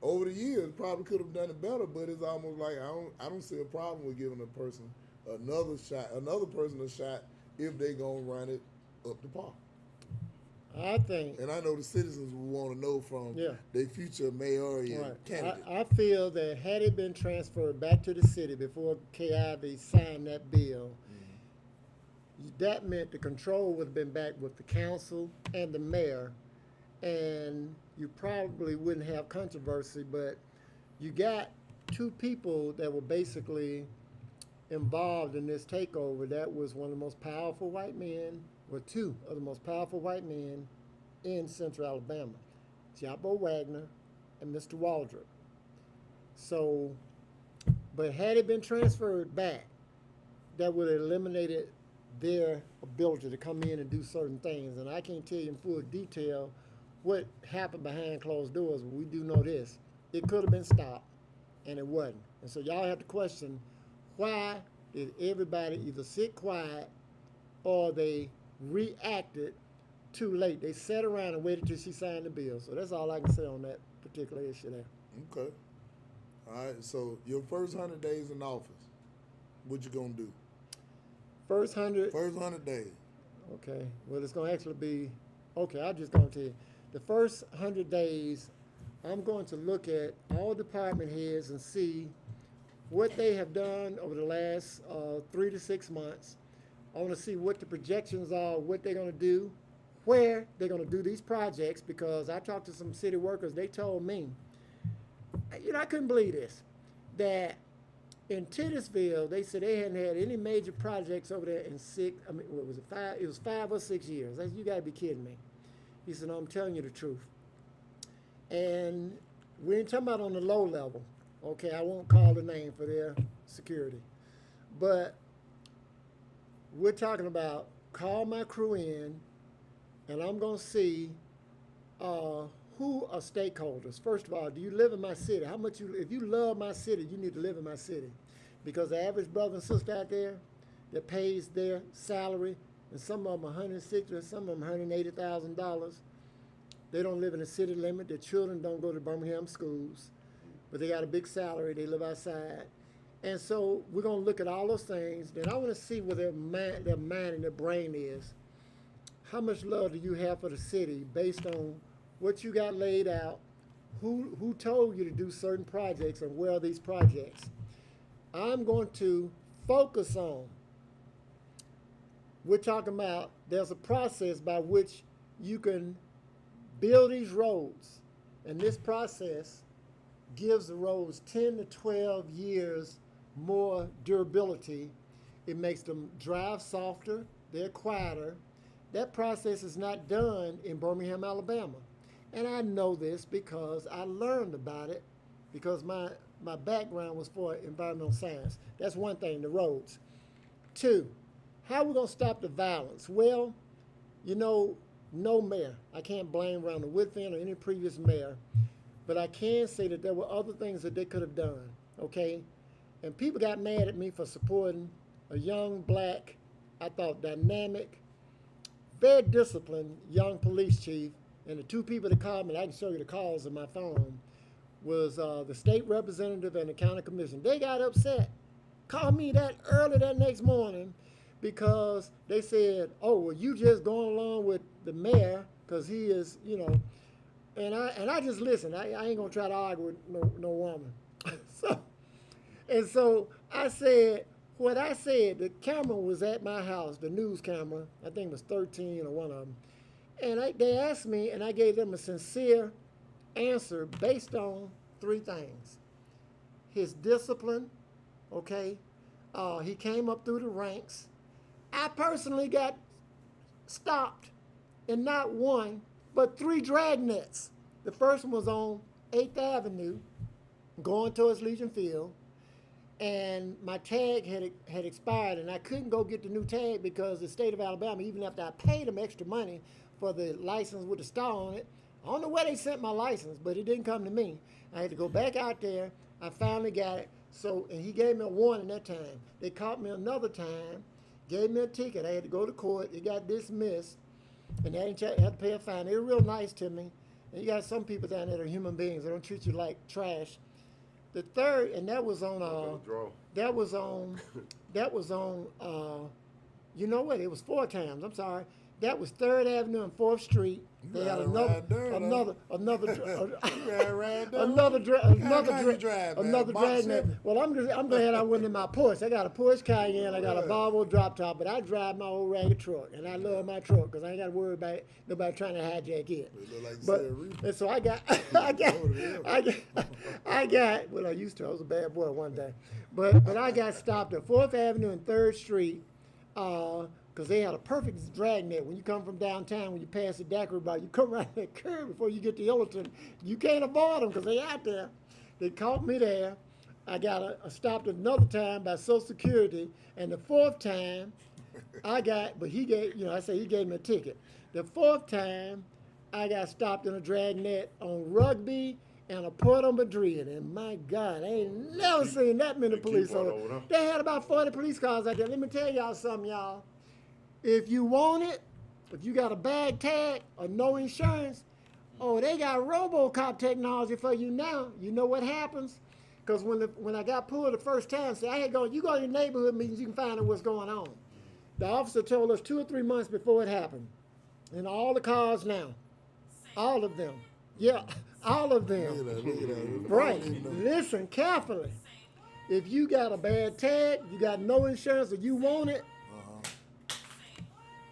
Over the years, probably could have done it better, but it's almost like I don't see a problem with giving another person a shot if they gonna run it up the park. I think. And I know the citizens will want to know from Yeah. their future mayor and Right. candidate. I feel that had it been transferred back to the city before KIV signed that bill, that meant the control would have been back with the council and the mayor, and you probably wouldn't have controversy, but you got two people that were basically involved in this takeover. That was one of the most powerful white men, or two of the most powerful white men in Central Alabama, Japo Wagner and Mr. Waldrop. So, but had it been transferred back, that would have eliminated their ability to come in and do certain things. And I can't tell you in full detail what happened behind closed doors, but we do know this. It could have been stopped, and it wasn't. And so y'all have to question, why did everybody either sit quiet or they reacted too late? They sat around and waited till she signed the bill. So that's all I can say on that particular issue there. Okay. All right. So your first 100 days in office, what you gonna do? First 100. First 100 days. Okay. Well, it's going to actually be, okay, I'm just going to tell you. The first 100 days, I'm going to look at all department heads and see what they have done over the last 3 to 6 months. I want to see what the projections are, what they're going to do, where they're going to do these projects, because I talked to some city workers, they told me, I couldn't believe this, that in Titusville, they said they hadn't had any major projects over there in what was it, 5? It was 5 or 6 years. I said, you gotta be kidding me. He said, no, I'm telling you the truth. And we ain't talking about on the low level. Okay, I won't call the name for their security. But we're talking about call my crew in, and I'm gonna see who are stakeholders. First of all, do you live in my city? If you love my city, you need to live in my city. Because the average brother and sister out there that pays their salary and some of them $160,000, and some of them $180,000. They don't live in the city limit. Their children don't go to Birmingham schools, but they got a big salary. They live outside. And so we're going to look at all those things. Then I want to see where their mind and their brain is. How much love do you have for the city based on what you got laid out? Who told you to do certain projects, and where are these projects? I'm going to focus on, we're talking about there's a process by which you can build these roads, and this process gives the roads 10 to 12 years more durability. It makes them drive softer, they're quieter. That process is not done in Birmingham, Alabama. And I know this because I learned about it, because my background was for environmental science. That's one thing, the roads. Two, how are we going to stop the violence? Well, you know, no mayor. I can't blame Ronald Woodfin or any previous mayor, but I can say that there were other things that they could have done, okay? And people got mad at me for supporting a young, black, I thought dynamic, very disciplined young police chief. And the two people that called me, I can show you the calls in my phone, was the state representative and the county commission. They got upset, called me that early that next morning, because they said, oh, well, you just going along with the mayor because he is, you know. And I just listened. I ain't going to try to argue with no woman. So I said, what I said, the camera was at my house, the news camera. I think it was 13 or one of them. And they asked me, and I gave them a sincere answer based on three things. His discipline, okay? He came up through the ranks. I personally got stopped in not one, but 3 dragnets. The first one was on 8th Avenue, going towards Legion Field, and my tag had expired, and I couldn't go get the new tag because the state of Alabama, even after I paid them extra money for the license with the star on it, I don't know where they sent my license, but it didn't come to me. I had to go back out there. I finally got it. So, and he gave me a warning that time. They caught me another time, gave me a ticket. I had to go to court. It got dismissed, and I had to pay a fine. They were real nice to me. And you got some people down there that are human beings. They don't treat you like trash. The third, and that was on, you know what? It was 4 times. I'm sorry. That was 3rd Avenue and 4th Street. They had another dragnet. Well, I'm glad I went in my Porsche. I got a Porsche Cayenne. I got a Volvo drop top, but I drive my old ragged truck, and I love my truck because I ain't got to worry about nobody trying to hijack it. And so I got. Well, I used to. I was a bad boy one day, but I got stopped at 4th Avenue and 3rd Street. Because they had a perfect dragnet. When you come from downtown, when you pass the Daiquiri bar, you come right that curve before you get to Hillerton. You can't avoid them because they out there. They caught me there. I got stopped another time by Social Security, and the 4th time, but he gave, I say he gave me a ticket. The 4th time, I got stopped in a dragnet on Rugby and a Puerto Madrid, and my God, I ain't never seen that many police over there. They had about 40 police cars out there. Let me tell y'all something, y'all. If you want it, if you got a bad tag or no insurance, they got RoboCop technology for you now. You know what happens? Because when I got pulled the first time, you go to your neighborhood meetings, you can find out what's going on. The officer told us 2 or 3 months before it happened. And all the cars now, all of them, all of them. Right. Listen carefully. If you got a bad tag, you got no insurance, or you want it,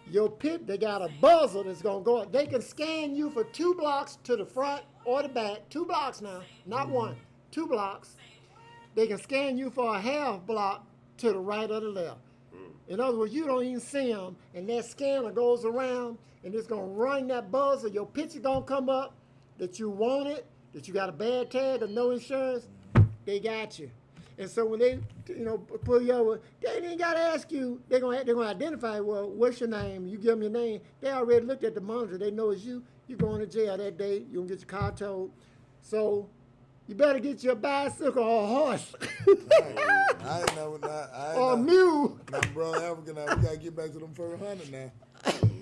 your pit, they got a buzzer that's going to go up. They can scan you for 2 blocks to the front or the back. 2 blocks now, not one, 2 blocks. They can scan you for a half block to the right or the left. In other words, you don't even see them, and that scanner goes around, and it's going to ring that buzzer. Your picture going to come up that you want it, that you got a bad tag or no insurance. They got you. And so when they, pull you over, they ain't got to ask you. They're gonna identify. Well, what's your name? You give them your name. They already looked at the monitor. They know it's you. You're going to jail that day. You're gonna get your car towed. So you better get your bicycle or a horse I ain't know. or a mule. Now, brother Africa, now we gotta get back to them first 100 now.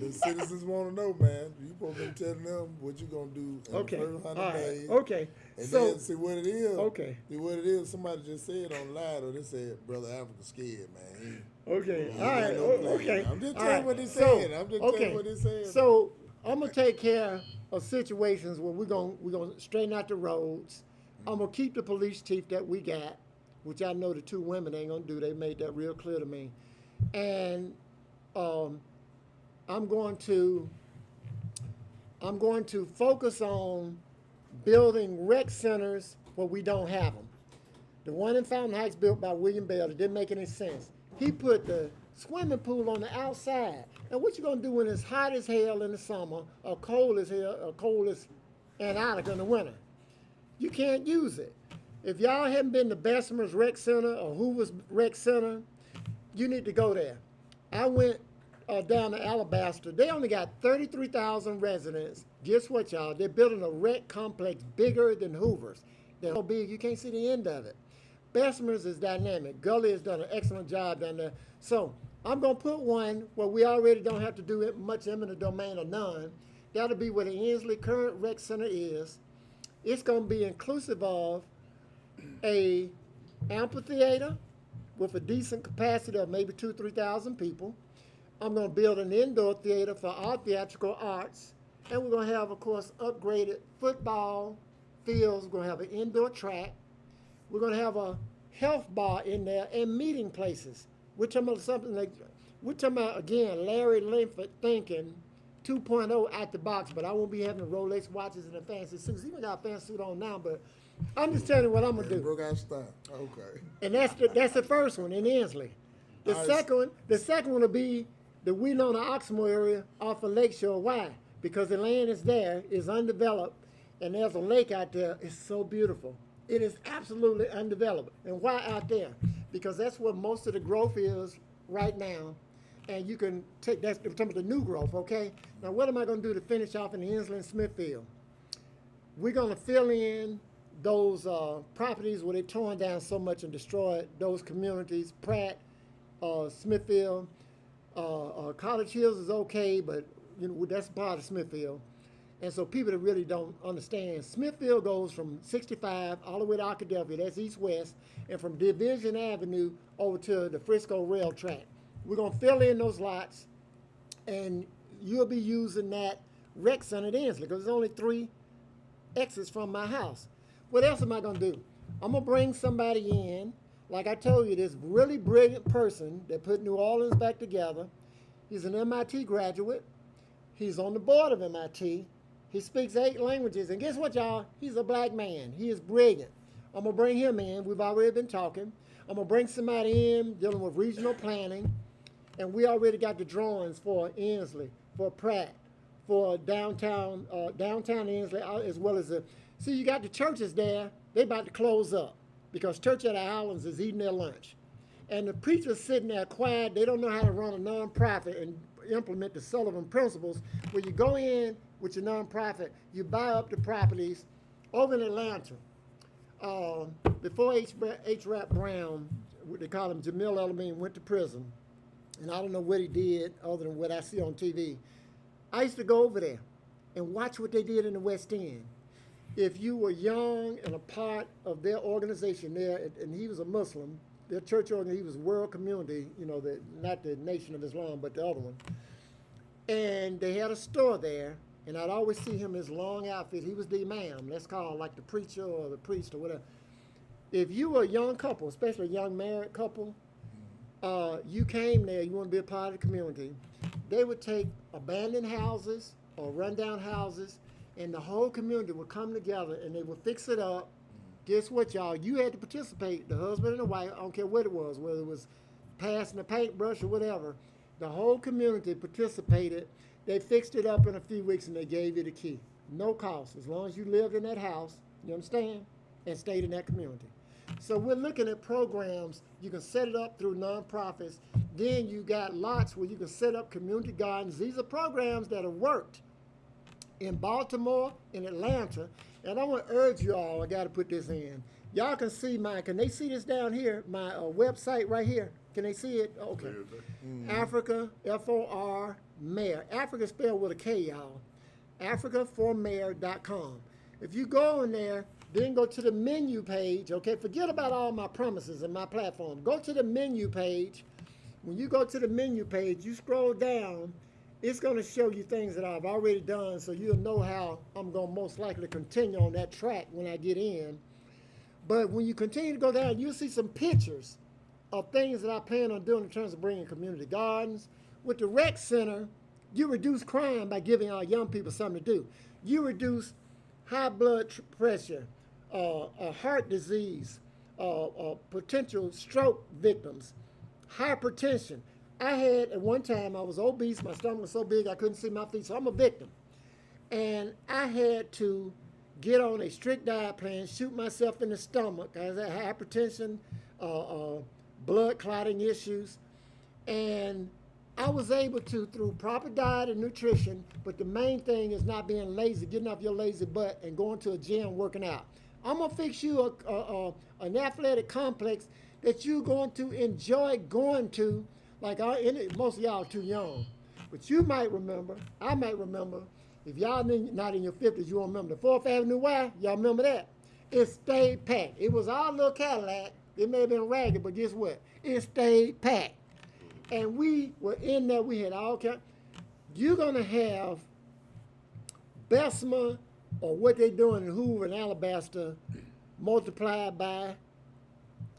The citizens want to know, man. You supposed to be telling them what you gonna do in Okay. the first 100 All right. days. Okay. And So then see what it is. Okay. See what it is. Somebody just said on live, or they said, Brother Africa scared, man. okay. He All right. got no plan. Okay. I'm just All telling right. what they So, said. I'm just okay. telling what they said. So I'm gonna take care of situations where we're gonna straighten out the roads. I'm gonna keep the police chief that we got, which I know the two women ain't gonna do. They made that real clear to me, and I'm going to focus on building rec centers where we don't have them. The one in Fountain Heights built by William Bell, it didn't make any sense. He put the swimming pool on the outside. And what you gonna do when it's hot as hell in the summer, or cold as hell, or cold as Antarctica in the winter? You can't use it. If y'all haven't been to Bessemer's Rec Center or Hoover's Rec Center, you need to go there. I went down to Alabaster. They only got 33,000 residents. Guess what, y'all? They're building a rec complex bigger than Hoover's. They're so big you can't see the end of it. Bessemer's is dynamic. Gully has done an excellent job down there. So I'm going to put one where we already don't have to do it much eminent domain or none. That'll be where the Inslee current rec center is. It's going to be inclusive of a amphitheater with a decent capacity of maybe 2,000 to 3,000 people. I'm going to build an indoor theater for our theatrical arts. And we're going to have, of course, upgraded football fields. We're going to have an indoor track. We're going to have a health bar in there and meeting places. We're talking about something like, we're talking about, again, Larry Linford thinking 2.0 out the box, but I won't be having the Rolex watches and the fancy suits. Even got a fancy suit on now, but I'm just telling you what I'm going to do. Broke out style. Okay. And that's the first one in Inslee. The second one will be the Winona Oxmoor area off of Lakeshore. Why? Because the land is there, is undeveloped, and there's a lake out there. It's so beautiful. It is absolutely undeveloped. And why out there? Because that's where most of the growth is right now. And you can take that's some of the new growth, okay? Now what am I gonna do to finish off in the Inslee and Smithfield? We're gonna fill in those properties where they torn down so much and destroyed those communities. Pratt, Smithfield, College Hills is okay, but you know that's part of Smithfield. And so people that really don't understand, Smithfield goes from 65 all the way to Arkadelphia, that's east-west, and from Division Avenue over to the Frisco Rail track. We're gonna fill in those lots, and you'll be using that rec center at Inslee, because there's only 3 exits from my house. What else am I gonna do? I'm gonna bring somebody in, like I told you, this really brilliant person that put New Orleans back together. He's an MIT graduate. He's on the board of MIT. He speaks 8 languages, and guess what, y'all? He's a black man. He is brilliant. I'm gonna bring him in. We've already been talking. I'm gonna bring somebody in dealing with regional planning, and we already got the drawings for Inslee, for Pratt, for downtown Inslee, as well as the. See, you got the churches there. They about to close up because Church of the Islands is eating their lunch, and the preachers sitting there quiet. They don't know how to run a nonprofit and implement the Sullivan principles, where you go in with your nonprofit, you buy up the properties. Over in Atlanta, before H. Rap Brown, what they call him, Jamil El-Amin, went to prison, and I don't know what he did other than what I see on TV. I used to go over there and watch what they did in the West End. If you were young and a part of their organization there, and he was a Muslim, their church organization, he was World Community, you know, not the Nation of Islam, but the other one. And they had a store there, and I'd always see him in his long outfit. He was the imam, let's call like the preacher or the priest or whatever. If you were a young couple, especially a young married couple, you came there, you want to be a part of the community, they would take abandoned houses or rundown houses, and the whole community would come together and they would fix it up. Guess what, y'all? You had to participate, the husband and the wife, I don't care what it was, whether it was passing a paintbrush or whatever. The whole community participated. They fixed it up in a few weeks and they gave you the key. No cost, as long as you lived in that house, you understand, and stayed in that community. So we're looking at programs. You can set it up through nonprofits. Then you got lots where you can set up community gardens. These are programs that have worked in Baltimore, in Atlanta, And I want to urge you all, I got to put this in. Y'all can see can they see this down here? My website right here. Can they see it? Okay. Africa, F-O-R, Mayor. Africa spelled with a K, y'all. AfricaForMayor.com. If you go in there, then go to the menu page, okay? Forget about all my promises and my platform. Go to the menu page. When you go to the menu page, you scroll down, it's going to show you things that I've already done, so you'll know how I'm going to most likely continue on that track when I get in. But when you continue to go down, you'll see some pictures of things that I plan on doing in terms of bringing community gardens. With the rec center, you reduce crime by giving our young people something to do. You reduce high blood pressure, heart disease, potential stroke victims, hypertension. I had, at one time, I was obese, my stomach was so big I couldn't see my feet, so I'm a victim. And I had to get on a strict diet plan, shoot myself in the stomach. I had hypertension, blood clotting issues, and I was able to, through proper diet and nutrition, but the main thing is not being lazy, getting off your lazy butt and going to a gym, working out. I'm gonna fix you an athletic complex that you're going to enjoy going to. Like most of y'all are too young, but you might remember, I might remember, if y'all not in your 50s, you won't remember the 4th Avenue Y, y'all remember that? It stayed packed. It was our little Cadillac. It may have been ragged, but guess what? It stayed packed. And we were in there, we had all kinds. You're gonna have Bessemer or what they're doing in Hoover and Alabaster multiplied by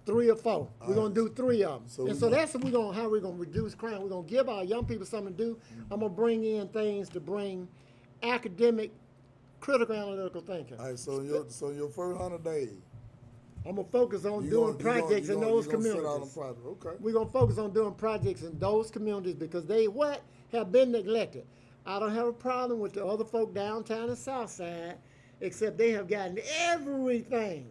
3 or 4. We're gonna do 3 of them. So that's how we're gonna reduce crime. We're gonna give our young people something to do. I'm gonna bring in things to bring academic, critical analytical thinking. All right, so your first 100 days, I'm gonna focus on doing projects in those communities. Okay. We're gonna focus on doing projects in those communities because they have been neglected. I don't have a problem with the other folk downtown and south side, except they have gotten everything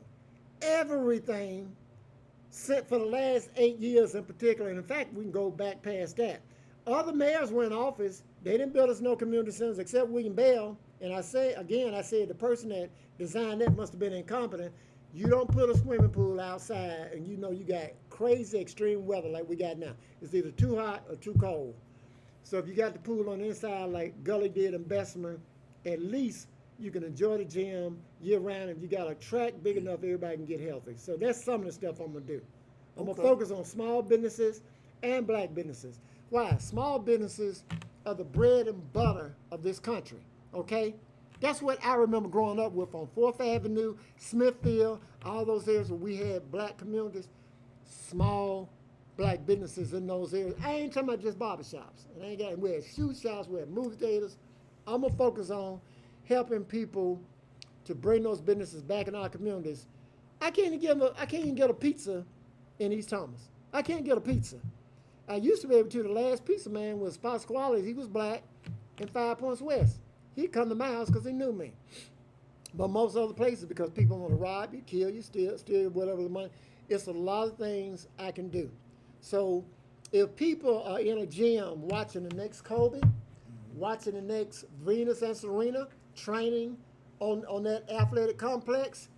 sent for the last 8 years in particular. And in fact, we can go back past that. Other mayors were in office. They didn't build us no community centers except William Bell. And I said the person that designed that must have been incompetent. You don't put a swimming pool outside and you know you got crazy extreme weather like we got now. It's either too hot or too cold. So if you got the pool on the inside like Gully did in Bessemer, at least you can enjoy the gym year round. If you got a track big enough, everybody can get healthy. So that's some of the stuff I'm gonna do. I'm gonna focus on small businesses and black businesses. Why? Small businesses are the bread and butter of this country, okay? That's what I remember growing up with on 4th Avenue, Smithfield, all those areas where we had black communities, small black businesses in those areas. I ain't talking about just barbershops. We had shoe shops, we had movie theaters. I'm gonna focus on helping people to bring those businesses back in our communities. I can't even get a pizza in East Thomas. I can't get a pizza. I used to be able to. The last pizza man was Pasquale's. He was black in 5 Points West. He'd come to my house because he knew me. But most other places, because people want to rob you, kill you, steal whatever the money. It's a lot of things I can do. So if people are in a gym watching the next Kobe, watching the next Venus and Serena, training on that athletic complex,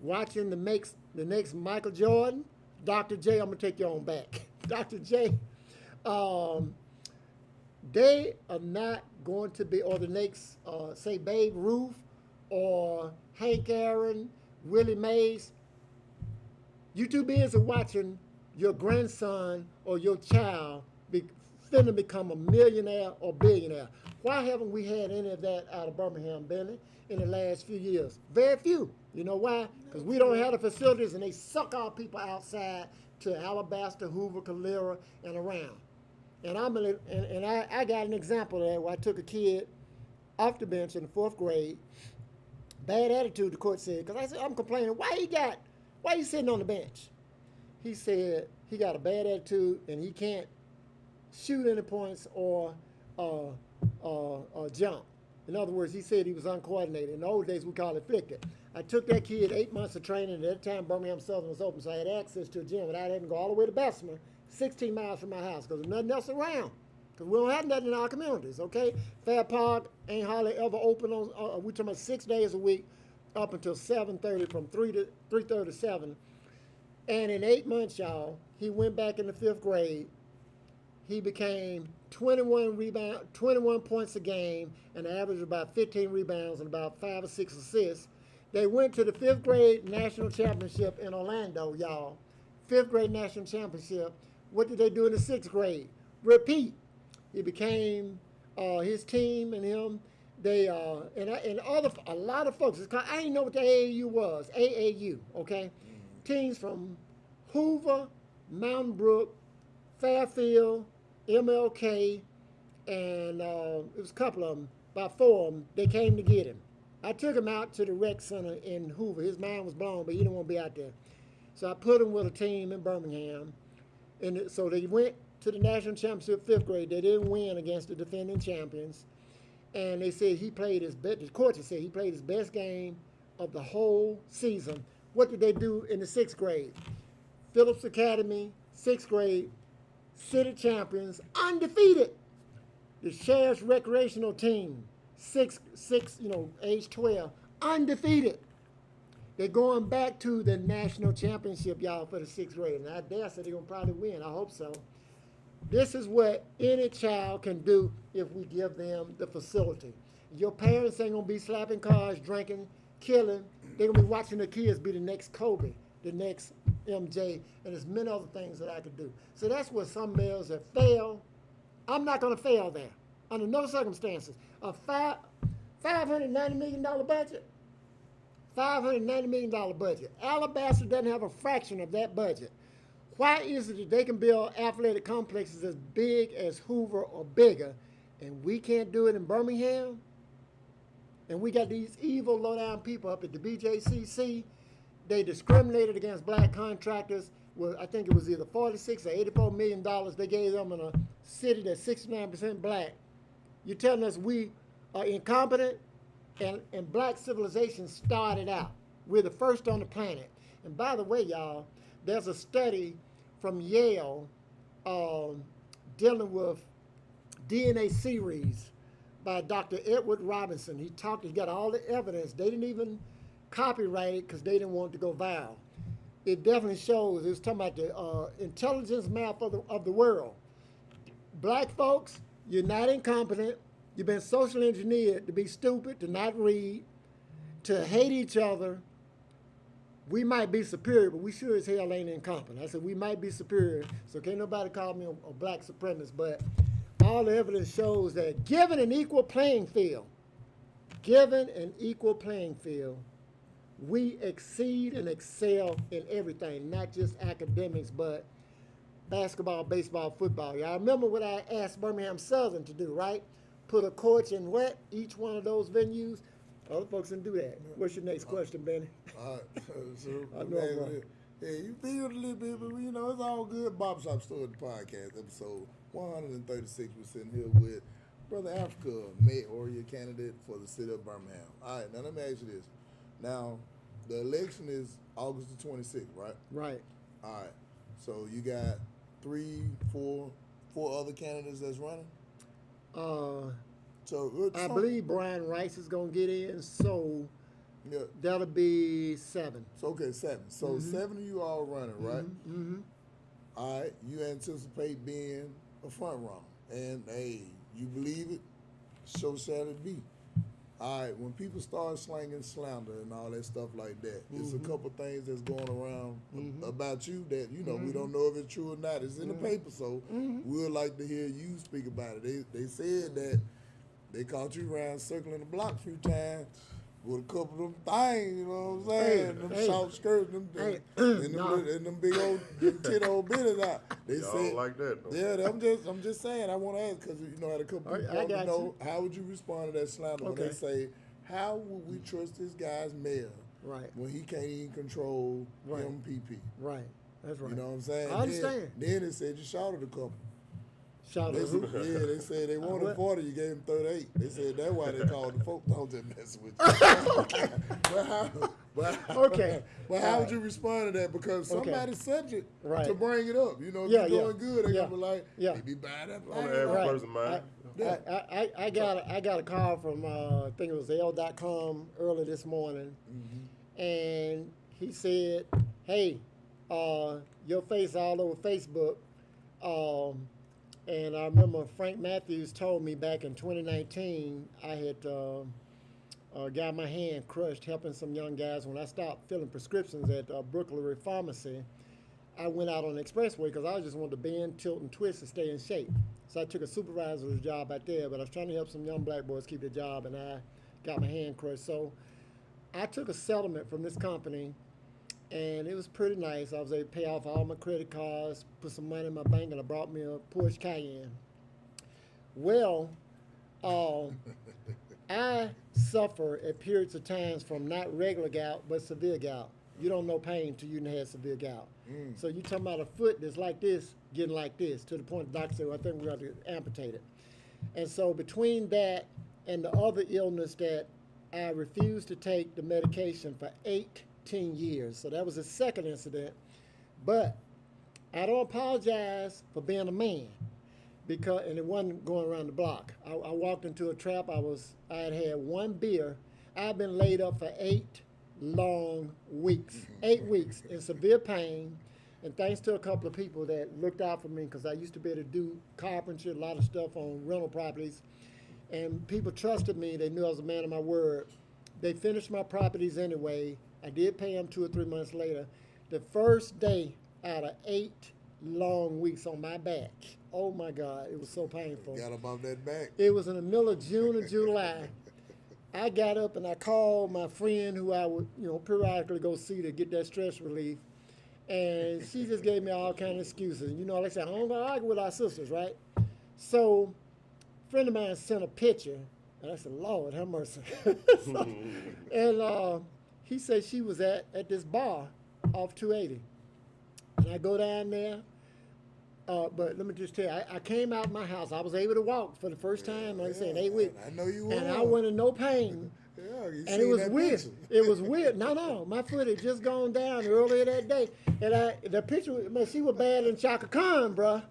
watching the next Michael Jordan, Dr. J, I'm going to take you on back. Dr. J, they are not going to be, or the next, say, Babe Ruth or Hank Aaron, Willie Mays. You too busy watching your grandson or your child finna become a millionaire or billionaire. Why haven't we had any of that out of Birmingham, Benny, in the last few years? Very few. You know why? Because we don't have the facilities and they suck our people outside to Alabaster, Hoover, Calera, and around. And I got an example of that where I took a kid off the bench in the 4th grade. Bad attitude, the court said, because I said, I'm complaining, why you sitting on the bench? He said he got a bad attitude and he can't shoot any points or jump. In other words, he said he was uncoordinated. In the old days, we call it flicked. I took that kid 8 months of training. At that time, Birmingham Southern was open, so I had access to a gym without having to go all the way to Bessemer, 16 miles from my house, because there's nothing else around. Because we don't have nothing in our communities, okay? Fair Park ain't hardly ever open on, we're talking about 6 days a week, up until 7:30, from 3:30 to 7. And in 8 months, y'all, he went back in the 5th grade. He became 21 points a game, and averaged about 15 rebounds and about 5 or 6 assists. They went to the 5th grade national championship in Orlando, y'all. 5th grade national championship. What did they do in the 6th grade? Repeat. He became his team and him. They a lot of folks. I didn't know what the AAU was. AAU, okay. Teams from Hoover, Mountain Brook, Fairfield, MLK, and it was a couple of them, about 4 of them. They came to get him. I took him out to the rec center in Hoover. His mind was blown, but he didn't want to be out there. So I put him with a team in Birmingham. And so they went to the national championship 5th grade. They didn't win against the defending champions. And they said he played his best, the coaches said he played his best game of the whole season. What did they do in the 6th grade? Phillips Academy, 6th grade, city champions, undefeated. The Sheriff's recreational team, age 12, undefeated. They're going back to the national championship, y'all, for the 6th grade. And I dare say they're going to probably win. I hope so. This is what any child can do if we give them the facility. Your parents ain't going to be slapping cars, drinking, killing. They're going to be watching their kids be the next Kobe, the next MJ, and there's many other things that I could do. So that's what some males have failed. I'm not going to fail there under no circumstances. A $590 million budget. $590 million budget. Alabaster doesn't have a fraction of that budget. Why is it that they can build athletic complexes as big as Hoover or bigger, and we can't do it in Birmingham? And we got these evil, low-down people up at the BJCC. They discriminated against black contractors. Well, I think it was either $46 or $84 million they gave them in a city that's 69% black. You're telling us we are incompetent? And black civilization started out. We're the first on the planet. And by the way, y'all, there's a study from Yale dealing with DNA series by Dr. Edward Robinson. He got all the evidence. They didn't even copyright it because they didn't want it to go viral. It definitely shows, it was talking about the intelligence map of the world. Black folks, you're not incompetent. You've been socially engineered to be stupid, to not read, to hate each other. We might be superior, but we sure as hell ain't incompetent. I said we might be superior, so can't nobody call me a black supremacist, but all the evidence shows that given an equal playing field, we exceed and excel in everything, not just academics, but basketball, baseball, football. Y'all remember what I asked Birmingham Southern to do, right? Put a coach in what? Each one of those venues. Other folks didn't do that. What's your next question, Benny? All right. So, I know I'm right. yeah, you feel a little bit, but you know, it's all good. Barbershop Story, the podcast, episode 136. We're sitting here with Brother Afrika, mayoral candidate for the city of Birmingham. All right, now let me ask you this. Now, the election is August the 26th, right? Right. All right. So you got four other candidates that's running? I believe Brian Rice is going to get in, so yeah. that'll be 7. So, okay, 7. So 7 of you all running, right? Mm-hmm. All right. You anticipate being a front runner. And, hey, you believe it, so shall it be. All right, when people start slanging slander and all that stuff like that, it's a couple things that's going around about you that, you know, we don't know if it's true or not. It's in the paper, so we'd like to hear you speak about it. They said that they caught you around circling the block a few times with a couple of them things, you know what I'm saying? Them short skirts, them big old, them tit old bitties out. They Y'all said, like that, though. Yeah, I'm just saying. I want to ask because you know, I had a couple people want to know how would you respond to that slander when they say, how would we trust this guy's mayor when he can't even control MPP? Right, that's right. You know what I'm saying? I understand. Then they said you shouted a couple. Shouted who? Yeah, they said they wanted 40, you gave him 38. They said that's why they called the folks. Don't just mess with you. But how would you respond to that? Because somebody's subject to bring it up. You know, if you're doing good, they're going to be like, they be bad at on the average person, man. Yeah. I got a call from I think it was L.com early this morning, and he said, "Hey, your face all over Facebook." And I remember Frank Matthews told me back in 2019 I had got my hand crushed helping some young guys when I stopped filling prescriptions at Brooklyn Pharmacy. I went out on the expressway because I just wanted to bend, tilt, and twist and stay in shape. So I took a supervisor's job out there, but I was trying to help some young black boys keep their job, and I got my hand crushed. So I took a settlement from this company, and it was pretty nice. I was able to pay off all my credit cards, put some money in my bank, and I brought me a Porsche Cayenne. Well, I suffer at periods of times from not regular gout, but severe gout. You don't know pain until you had severe gout. So you talking about a foot that's like this, getting like this, to the point the doctor said, well, I think we're going to amputate it. And so between that and the other illness that I refused to take the medication for 18 years. So that was the second incident. But I don't apologize for being a man, because, and it wasn't going around the block. I walked into a trap. I had one beer. I've been laid up for 8 long weeks, 8 weeks in severe pain, and thanks to a couple of people that looked out for me, because I used to be able to do carpentry, a lot of stuff on rental properties, and people trusted me. They knew I was a man of my word. They finished my properties anyway. I did pay them 2 or 3 months later. The first day out of 8 long weeks on my back, oh my God, it was so painful. Got up off that back. It was in the middle of June or July. I got up and I called my friend who I would, periodically go see to get that stress relief. And she just gave me all kind of excuses. Like I said, I don't go argue with our sisters, right? So a friend of mine sent a picture, and I said, Lord, have mercy. And he said she was at this bar off 280. And I go down there. But let me just tell you, I came out of my house. I was able to walk for the first time, like I said, in 8 weeks. I know you were. And I went in no pain. Yeah, you And it was that weird. picture. It was weird. No, my foot had just gone down earlier that day. And the picture, man, she was bad in Chaka Khan, bruh.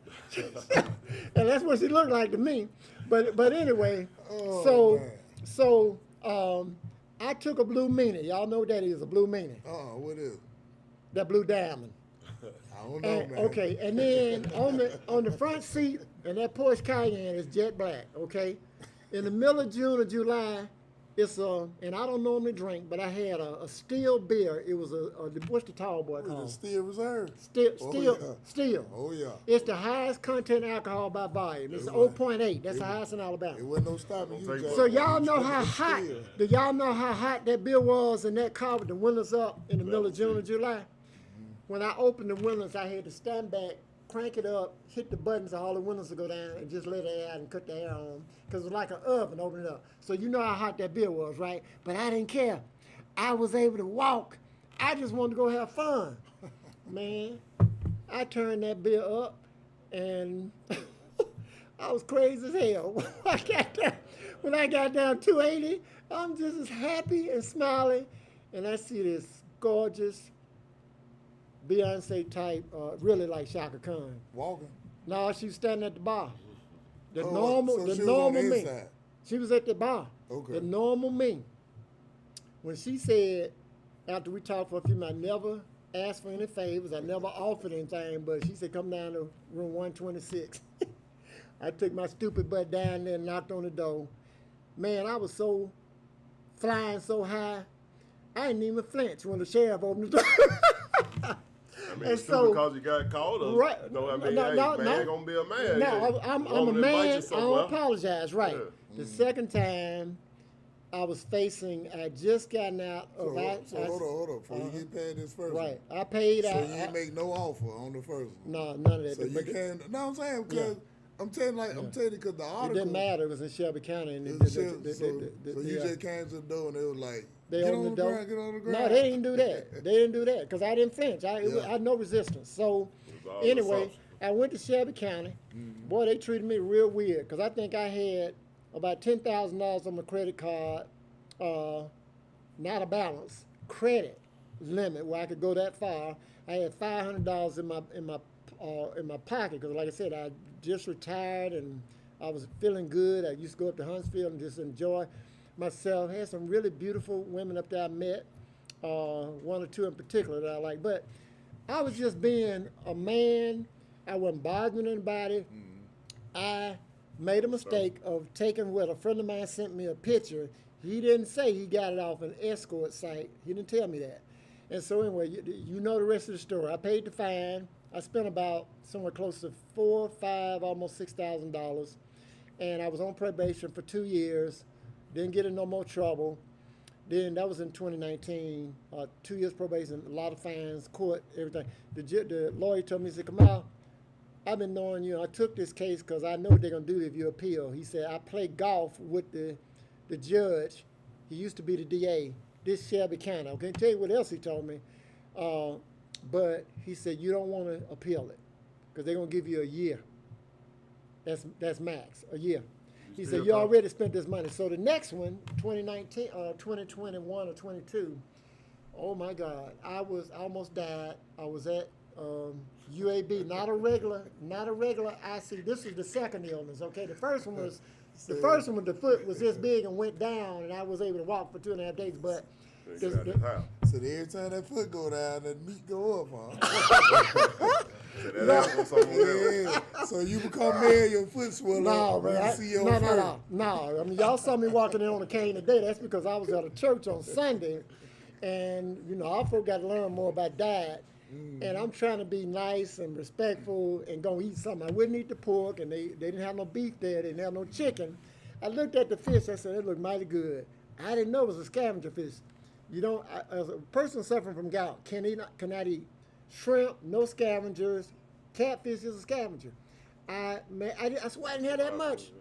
And that's what she looked like to me. But anyway, so I took a blue meanie. Y'all know what that is, a blue meanie. What is it? That blue diamond. I don't know, And, man. okay, and then on the front seat, and that Porsche Cayenne is jet black, okay? In the middle of June or July, it's and I don't normally drink, but I had a steel beer. It was what's the tall boy What called? is it, Steel Reserve? Steel. Oh, yeah. It's the highest content alcohol by volume. It's It was 0.8. That's the highest in Alabama. It wasn't no stopping you. Jack. So y'all know You how was hot, steel. do y'all know how hot that beer was in that car with the windows up in the middle of June or July? When I opened the windows, I had to stand back, crank it up, hit the buttons so all the windows would go down, and just let it out and cut the air on. Because it was like an oven, open it up. So you know how hot that beer was, right? But I didn't care. I was able to walk. I just wanted to go have fun. Man, I turned that beer up, and I was crazy as hell. When I got down 280, I'm just as happy and smiling, and I see this gorgeous Beyonce type, really like Shaka Khan. Walking. No, she was standing at the bar. The So normal she was on me. the inside. She was at the bar. Okay. The normal me. When she said, after we talked for a few minutes, I never asked for any favors. I never offered anything, but she said, come down to room 126. I took my stupid butt down there and knocked on the door. Man, I was so flying so high, I didn't even flinch when the sheriff opened the door. I mean, And stupid so- because you got called us. Right. No, I mean, No, hey, no, man, no. gonna be a man. No, I'm a Woman invite you man. I somewhere. don't apologize. Right. Yeah. The second time, I was facing. I just gotten out So, of. hold on. Before you get past this first Right. one. I paid. So I, you didn't make no offer on the first one. no, none of that. So you But can't. No, I'm saying because I'm telling you because the it article. didn't matter. It was in Shelby County. And So the- you just came to the door and they was like, they get opened on the the door. ground, get on the ground. No, they didn't do that. They didn't do that because I didn't flinch. I Yeah. had no resistance. So It was all anyway, assumption. I went to Shelby County. Boy, they treated me real weird because I think I had about $10,000 on my credit card, not a balance, credit limit where I could go that far. I had $500 in my pocket because, like I said, I just retired and I was feeling good. I used to go up to Huntsville and just enjoy myself. Had some really beautiful women up there I met, one or two in particular that I like. But I was just being a man. I wasn't bothering anybody. I made a mistake of taking what a friend of mine sent me a picture. He didn't say he got it off an escort site. He didn't tell me that. And so anyway, you know the rest of the story. I paid the fine. I spent about somewhere close to $4, $5, almost $6,000. And I was on probation for 2 years. Didn't get in no more trouble. Then that was in 2019. 2 years probation, a lot of fines, court, everything. The lawyer told me, he said, Kamau, I've been knowing you. I took this case because I know what they're going to do if you appeal. He said, I play golf with the judge. He used to be the DA, this Shelby County. I can't tell you what else he told me. But he said, you don't want to appeal it because they're going to give you a year. That's max, a year. He said, you already spent this money. So the next one, 2019, 2021 or 22, oh my God, I almost died. I was at UAB, not a regular IC. This is the second illness, okay? The first one, the foot was this big and went down, and I was able to walk for 2.5 days, but So every time that foot go down, that meat go up, huh? Yeah. So you become man, your foot swell up. No. I mean, y'all saw me walking in on a cane today. That's because I was at a church on Sunday, and our folk got to learn more about diet. And I'm trying to be nice and respectful and go eat something. I wouldn't eat the pork, and they didn't have no beef there. They didn't have no chicken. I looked at the fish. I said, it looked mighty good. I didn't know it was a scavenger fish. As a person suffering from gout, cannot eat shrimp, no scavengers. Catfish is a scavenger. I swear I didn't have that much.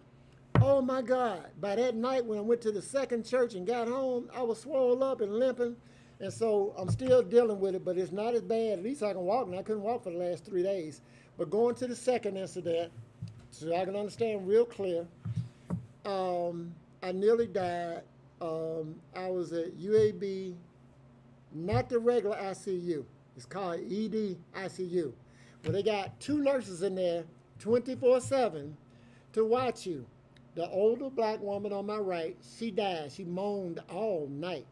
Oh my God. By that night when I went to the second church and got home, I was swollen up and limping. And so I'm still dealing with it, but it's not as bad. At least I can walk, and I couldn't walk for the last 3 days. But going to the second incident, so I can understand real clear, I nearly died. I was at UAB, not the regular ICU. It's called ED ICU. Well, they got 2 nurses in there 24/7 to watch you. The older black woman on my right, she died. She moaned all night.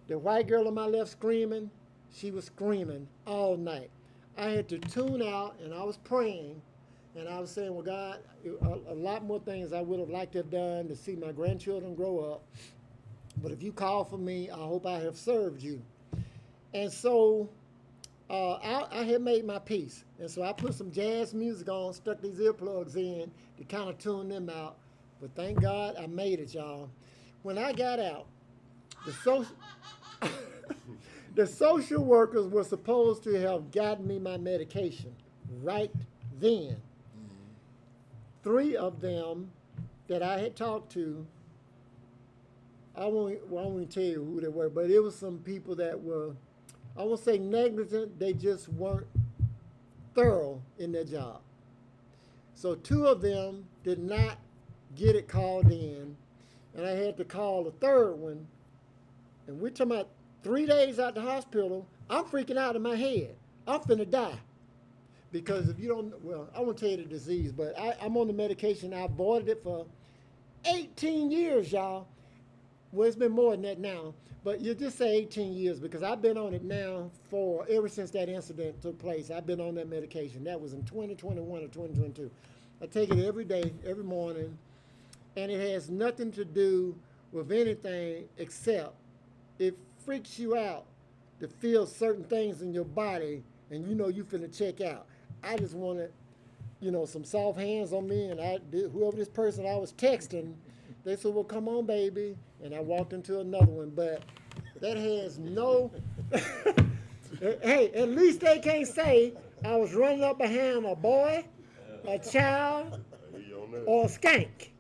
The white girl on my left screaming, she was screaming all night. I had to tune out, and I was praying, and I was saying, well, God, a lot more things I would have liked to have done to see my grandchildren grow up. But if you call for me, I hope I have served you. And so I had made my peace. And so I put some jazz music on, stuck these earplugs in to kind of tune them out. But thank God I made it, y'all. When I got out, the social workers were supposed to have gotten me my medication right then. 3 of them that I had talked to, I won't tell you who they were, but it was some people that were, I won't say negligent, they just weren't thorough in their job. So 2 of them did not get it called in, and I had to call the 3rd one, and we're talking about 3 days out the hospital. I'm freaking out in my head. I'm finna die. Because if you don't, well, I won't tell you the disease, but I'm on the medication. I avoided it for 18 years, y'all. Well, it's been more than that now, but you just say 18 years because I've been on it now ever since that incident took place. I've been on that medication. That was in 2021 or 2022. I take it every day, every morning, and it has nothing to do with anything except it freaks you out to feel certain things in your body and you finna check out. I just wanted, some soft hands on me, and whoever this person I was texting, they said, well, come on, baby. And I walked into another one, but that has no, hey, at least they can't say I was running up behind a boy, a child, or a skank.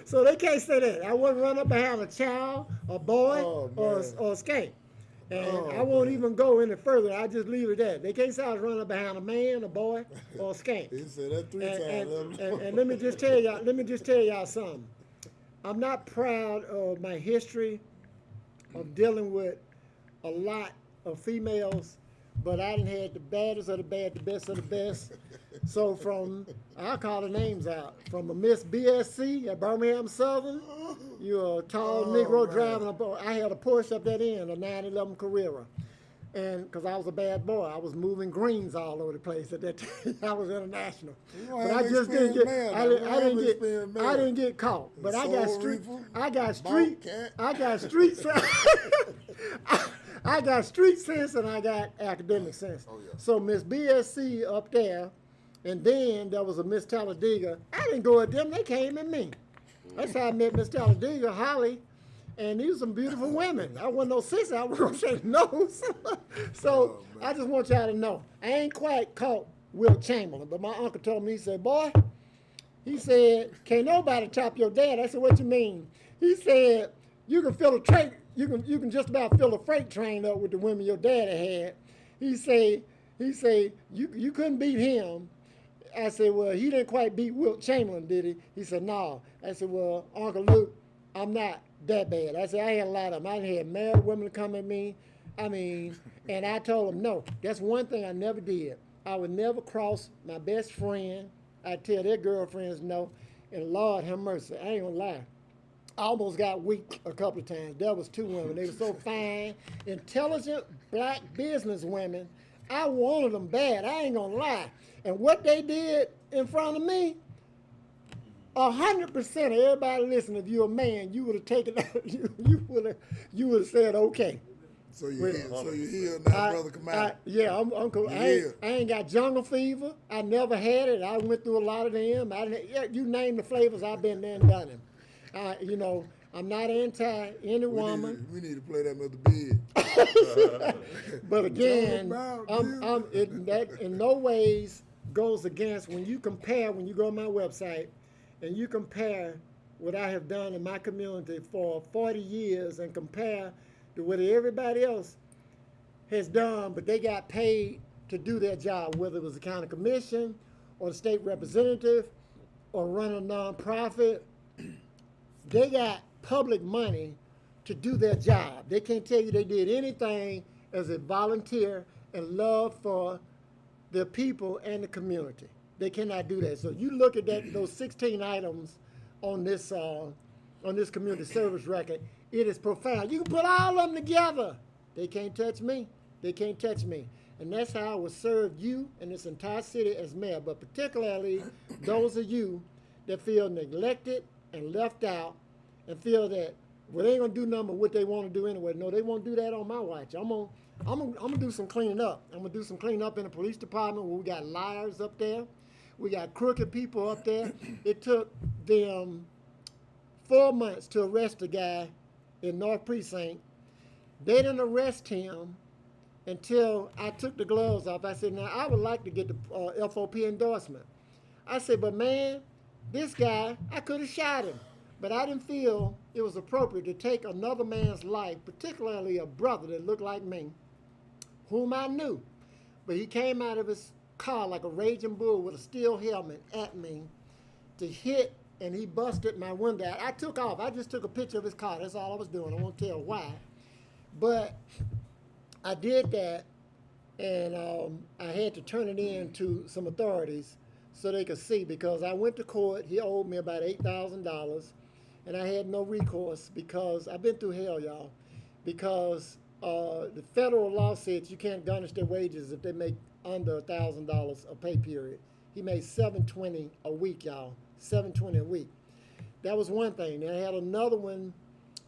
So they can't say that. I wasn't running up behind a child, a boy, or a skank. And I won't even go any further. I just leave it at that. They can't say I was running up behind a man, a boy, or a skank. He said that 3 times. And let me just tell y'all something. I'm not proud of my history of dealing with a lot of females, but I done had the baddest of the bad, the best of the best. So from, I'll call the names out, from a Miss BSC at Birmingham Southern, you're a tall Negro man. driving a boat. I had a Porsche up that end, a 911 Carrera. And because I was a bad boy, I was moving greens all over the place at that time. I was international, but I just didn't get. I didn't get caught. But I got street. I got street. I got street sense. I got street sense and I got academic sense. Oh, yeah. So Miss BSC up there, and then there was a Miss Talladega. I didn't go at them; they came at me. That's how I met Miss Talladega, Holly. And these were some beautiful women. I wasn't no sissy. I was gonna say no. So I just want y'all to know, I ain't quite caught Wilt Chamberlain, but my uncle told me, he said, boy, he said, can't nobody top your dad. I said, what you mean? He said, you can fill a train, you can just about fill a freight train up with the women your daddy had. He said, you couldn't beat him. I said, well, he didn't quite beat Wilt Chamberlain, did he? He said, no. I said, well, Uncle Luke, I'm not that bad. I said, I had a lot of them. I had married women come at me. I mean, and I told them, no, that's one thing I never did. I would never cross my best friend. I tell their girlfriends no. And Lord have mercy, I ain't gonna lie. I almost got weak a couple of times. There was two women. They were so fine, intelligent black business women. I wanted them bad. I ain't gonna lie. And what they did in front of me, 100% of everybody listening, if you're a man, you would have taken you would have said okay. So you healed now, brother Kamau. Yeah, I'm cool. I ain't got jungle fever. I never had it. I went through a lot of them. You name the flavors, I've been there and done them. I'm not anti any woman. We need to play that with the bid. But again, in no ways goes against when you go on my website and you compare what I have done in my community for 40 years and compare to what everybody else has done, but they got paid to do their job, whether it was the county commission or the state representative or run a nonprofit. They got public money to do their job. They can't tell you they did anything as a volunteer and love for the people and the community. They cannot do that. So you look at those 16 items on this community service record, it is profound. You can put all of them together. They can't touch me. They can't touch me. And that's how I will serve you and this entire city as mayor, but particularly those of you that feel neglected and left out and feel that, well, they ain't gonna do nothing but what they want to do anyway. No, they won't do that on my watch. I'm gonna do some cleaning up. I'm gonna do some cleaning up in the police department where we got liars up there. We got crooked people up there. It took them 4 months to arrest a guy in North Precinct. They didn't arrest him until I took the gloves off. I said, now I would like to get the FOP endorsement. I said, but man, this guy, I could have shot him. But I didn't feel it was appropriate to take another man's life, particularly a brother that looked like me, whom I knew. But he came out of his car like a raging bull with a steel helmet at me to hit, and he busted my window out. I took off. I just took a picture of his car. That's all I was doing. I won't tell why. But I did that, and I had to turn it in to some authorities so they could see, because I went to court. He owed me about $8,000, and I had no recourse because I've been through hell, y'all, because the federal law says you can't garnish their wages if they make under $1,000 a pay period. He made $720 a week, y'all, $720 a week. That was one thing. Then I had another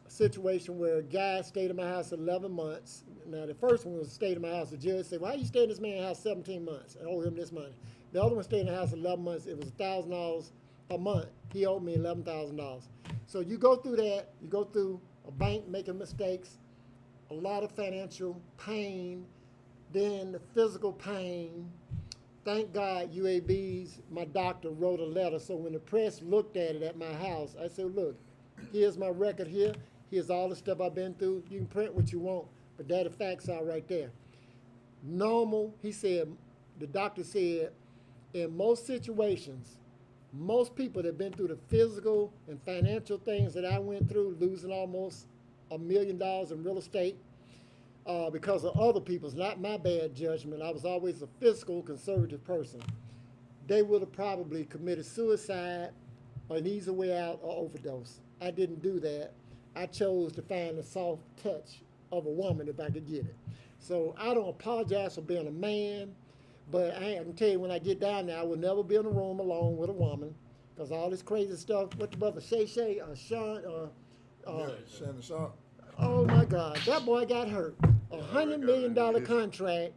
situation where a guy stayed in my house 11 months. Now, the first one was stayed in my house. The judge said, why you staying in this man's house 17 months and owe him this money? The other one stayed in the house 11 months. It was $1,000 a month. He owed me $11,000. So you go through that. You go through a bank making mistakes, a lot of financial pain, then the physical pain. Thank God UAB's, my doctor, wrote a letter. So when the press looked at it at my house, I said, look, here's my record here. Here's all the stuff I've been through. You can print what you want, but that the facts are right there. Normal, he said, the doctor said, in most situations, most people that have been through the physical and financial things that I went through, losing almost $1 million in real estate, because of other people's, not my bad judgment. I was always a fiscal conservative person. They would have probably committed suicide or an easy way out or overdose. I didn't do that. I chose to find the soft touch of a woman if I could get it. So I don't apologize for being a man, but I can tell you when I get down there, I will never be in a room alone with a woman because all this crazy stuff, what the brother Shay, Sean, Shannon Sharp. oh my God, that boy got hurt. $100 million contract,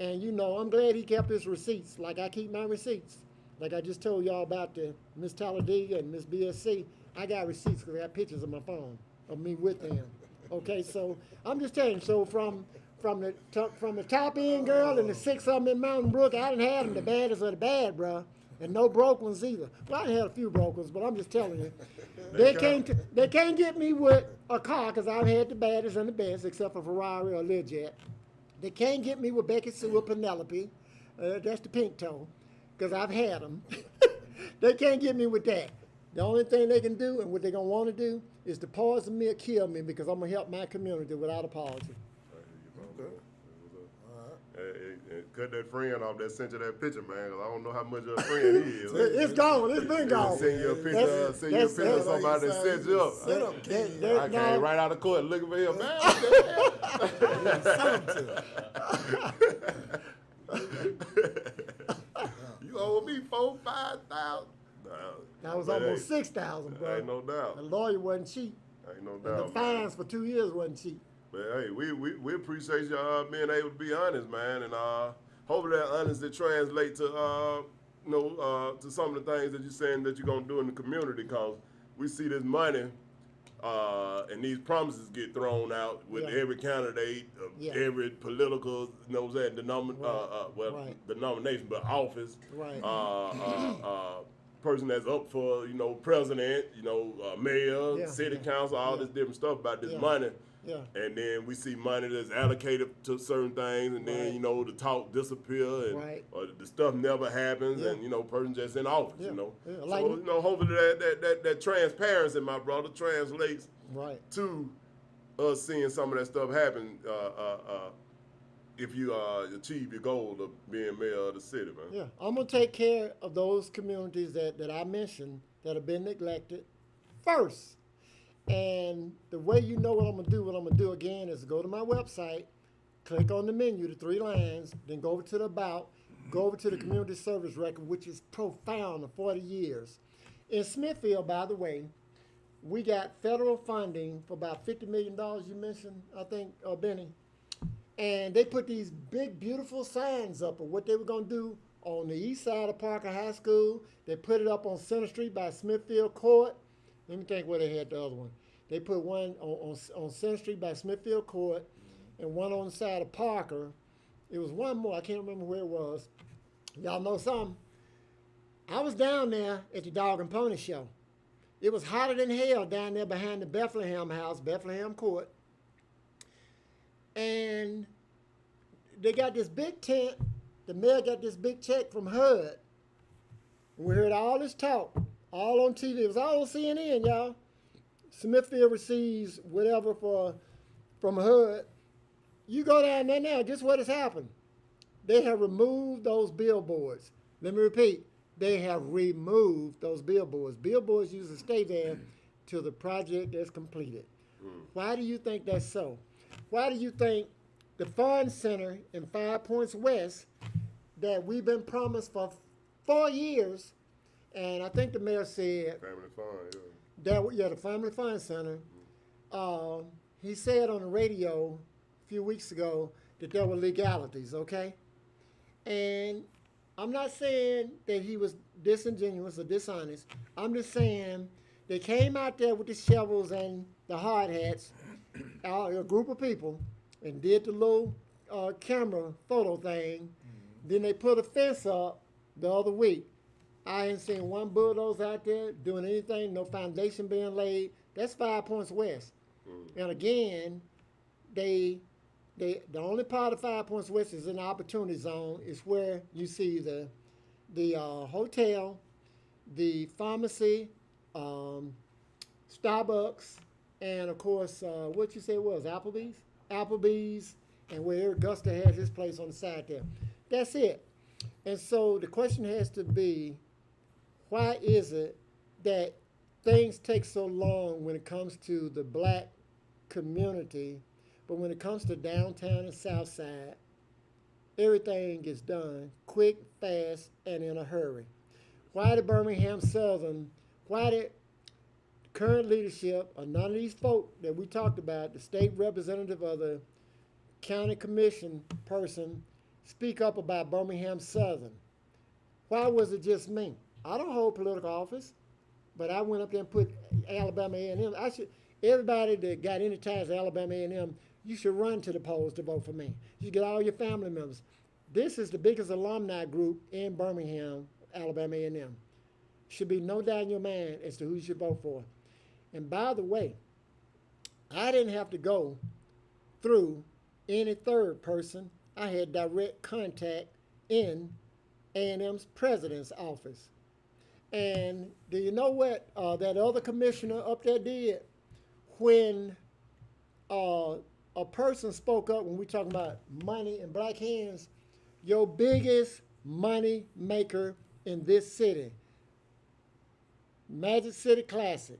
and you know, I'm glad he kept his receipts, like I keep my receipts. Like I just told y'all about the Miss Talladega and Miss BSC, I got receipts because I got pictures on my phone of me with them. Okay, so I'm just telling you, so from the top end girl and the 6 of them in Mountain Brook, I didn't have them the baddest of the bad, bruh. And no broke ones either. Well, I done had a few broke ones, but I'm just telling you. They can't get me with a car because I've had the baddest and the best, except for Ferrari or Learjet. They can't get me with Becky Sue or Penelope. That's the pink toe, because I've had them. They can't get me with that. The only thing they can do and what they're going to want to do is to poison me or kill me because I'm going to help my community without apology. Cut that friend off that sent you that picture, man, because I don't know how much of a friend he is. It's gone. It's been gone. Send you a picture, of somebody that set you up. I came right out of court looking for him, man. You owe me $4,000, $5,000. That was almost $6,000, bro. Ain't no doubt. The lawyer wasn't cheap. Ain't no And doubt. the fines for 2 years wasn't cheap. But hey, we appreciate y'all being able to be honest, man, and hopefully that honesty translate to to some of the things that you're saying that you're gonna do in the community, cause we see this money and these promises get thrown out with every candidate, every political denomination, but office, person that's up for president, mayor, city council, all this different stuff about this money. Yeah. And then we see money that's allocated to certain things, and then the talk disappear, and or the stuff never happens, and person just in office, Like, so hopefully that transparency, my brother, translates to us seeing some of that stuff happen. If you achieve your goal of being mayor of the city, man. Yeah, I'm gonna take care of those communities that I mentioned that have been neglected first. And the way you know what I'm gonna do again is go to my website, click on the menu, the 3 lines, then go over to the about, go over to the community service record, which is profound of 40 years. In Smithfield, by the way, we got federal funding for about $50 million, you mentioned, I think, Benny. And they put these big, beautiful signs up of what they were gonna do on the east side of Parker High School. They put it up on Center Street by Smithfield Court. Let me think where they had the other one. They put one on Center Street by Smithfield Court and one on the side of Parker. It was one more. I can't remember where it was. Y'all know something? I was down there at the Dog and Pony Show. It was hotter than hell down there behind the Bethlehem House, Bethlehem Court. And they got this big tent. The mayor got this big check from HUD. We heard all this talk. All on TV. It was all on CNN, y'all. Smithfield receives whatever from HUD. You go down there now, guess what has happened? They have removed those billboards. Let me repeat. They have removed those billboards. Billboards used to stay there till the project is completed. Why do you think that's so? Why do you think the Fun Center in 5 Points West that we've been promised for 4 years, and I think the mayor said Family Fun, the Family Fun Center. He said on the radio a few weeks ago that there were legalities, okay? And I'm not saying that he was disingenuous or dishonest. I'm just saying they came out there with the shovels and the hard hats, a group of people, and did the little camera photo thing. Then they put a fence up the other week. I ain't seen one bulldozer out there doing anything, no foundation being laid. That's 5 Points West. And again, the only part of 5 Points West is in the opportunity zone. Is where you see the hotel, the pharmacy, Starbucks, and of course, what you say it was Applebee's. Applebee's, and where Augusta has his place on the side there. That's it. And so the question has to be, why is it that things take so long when it comes to the black community, but when it comes to downtown and south side, everything gets done quick, fast, and in a hurry? Why did Birmingham Southern, why did current leadership, or none of these folk that we talked about, the state representative of the county commission person, speak up about Birmingham Southern? Why was it just me? I don't hold political office, but I went up there and put Alabama A&M. Everybody that got any ties to Alabama A&M, you should run to the polls to vote for me. You should get all your family members. This is the biggest alumni group in Birmingham, Alabama A&M. Should be no doubt in your mind as to who you should vote for. And by the way, I didn't have to go through any third person. I had direct contact in A&M's president's office. And do you know what that other commissioner up there did? When a person spoke up, when we talking about money in black hands, your biggest money maker in this city, Magic City Classic,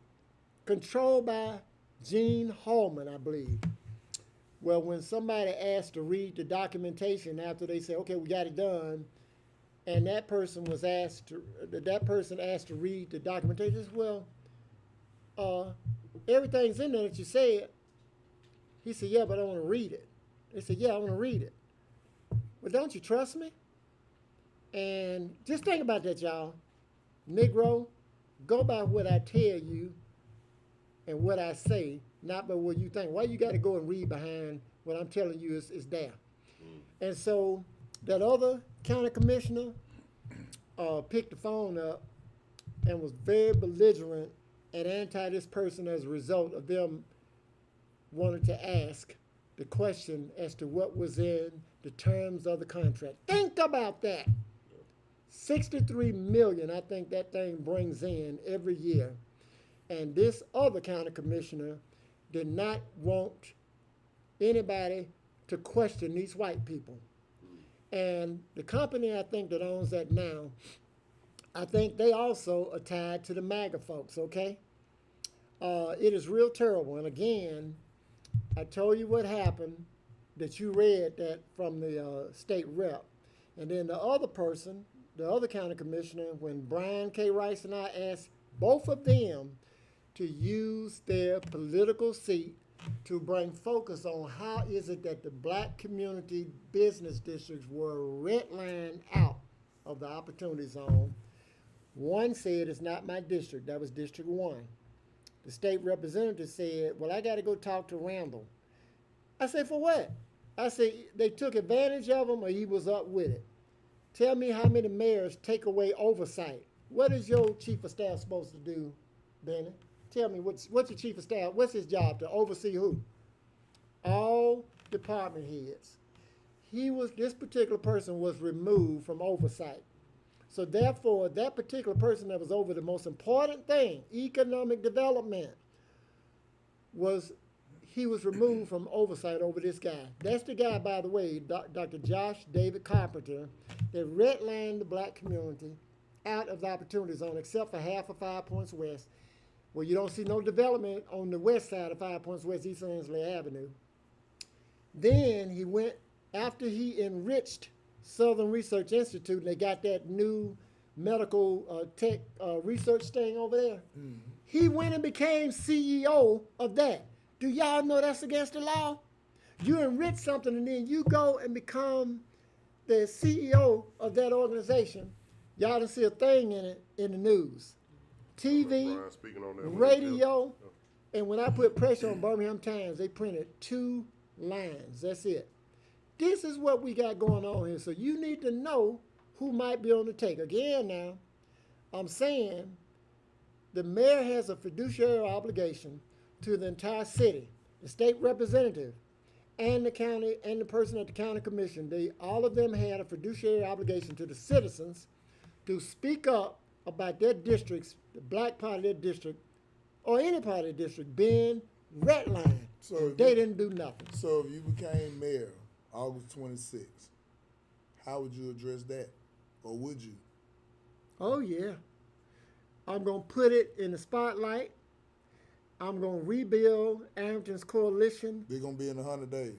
controlled by Gene Holman, I believe. Well, when somebody asked to read the documentation after they said, okay, we got it done, and that person asked to read the documentation, he said, well, everything's in there that you said. He said, yeah, but I want to read it. They said, yeah, I want to read it. Well, don't you trust me? And just think about that, y'all. Negro, go by what I tell you and what I say, not by what you think. Why you got to go and read behind what I'm telling you is there? And so that other county commissioner picked the phone up and was very belligerent and anti this person as a result of them wanting to ask the question as to what was in the terms of the contract. Think about that. 63 million, I think that thing brings in every year. And this other county commissioner did not want anybody to question these white people. And the company, I think, that owns that now, I think they also are tied to the MAGA folks, okay? It is real terrible. And again, I told you what happened, that you read that from the state rep. And then the other person, the other county commissioner, when Brian K. Rice and I asked both of them to use their political seat to bring focus on how is it that the black community business districts were redlined out of the opportunity zone. One said, it's not my district. That was District 1. The state representative said, well, I got to go talk to Randall. I said, for what? I said, they took advantage of him or he was up with it. Tell me how many mayors take away oversight. What is your chief of staff supposed to do, Benny? Tell me, what's your chief of staff? What's his job? To oversee who? All department heads. This particular person was removed from oversight. So therefore, that particular person that was over the most important thing, economic development, he was removed from oversight over this guy. That's the guy, by the way, Dr. Josh David Carpenter, that redlined the black community out of the opportunity zone, except for half of 5 Points West, where you don't see no development on the west side of 5 Points West, East Ainsley Avenue. Then he went, after he enriched Southern Research Institute, and they got that new medical tech research thing over there, he went and became CEO of that. Do y'all know that's against the law? You enrich something and then you go and become the CEO of that organization. Y'all didn't see a thing in it in the news. TV, radio, and when I put pressure on Birmingham Times, they printed 2 lines. That's it. This is what we got going on here. So you need to know who might be on the take. Again now, I'm saying the mayor has a fiduciary obligation to the entire city, the state representative, and the county, and the person at the county commission. All of them had a fiduciary obligation to the citizens to speak up about their districts, the black part of their district, or any part of the district being redlined. So if They you- didn't do nothing. So if you became mayor August 26th, how would you address that? Or would you? Oh, yeah. I'm going to put it in the spotlight. I'm going to rebuild Arrington's coalition. They're going to be in 100 days.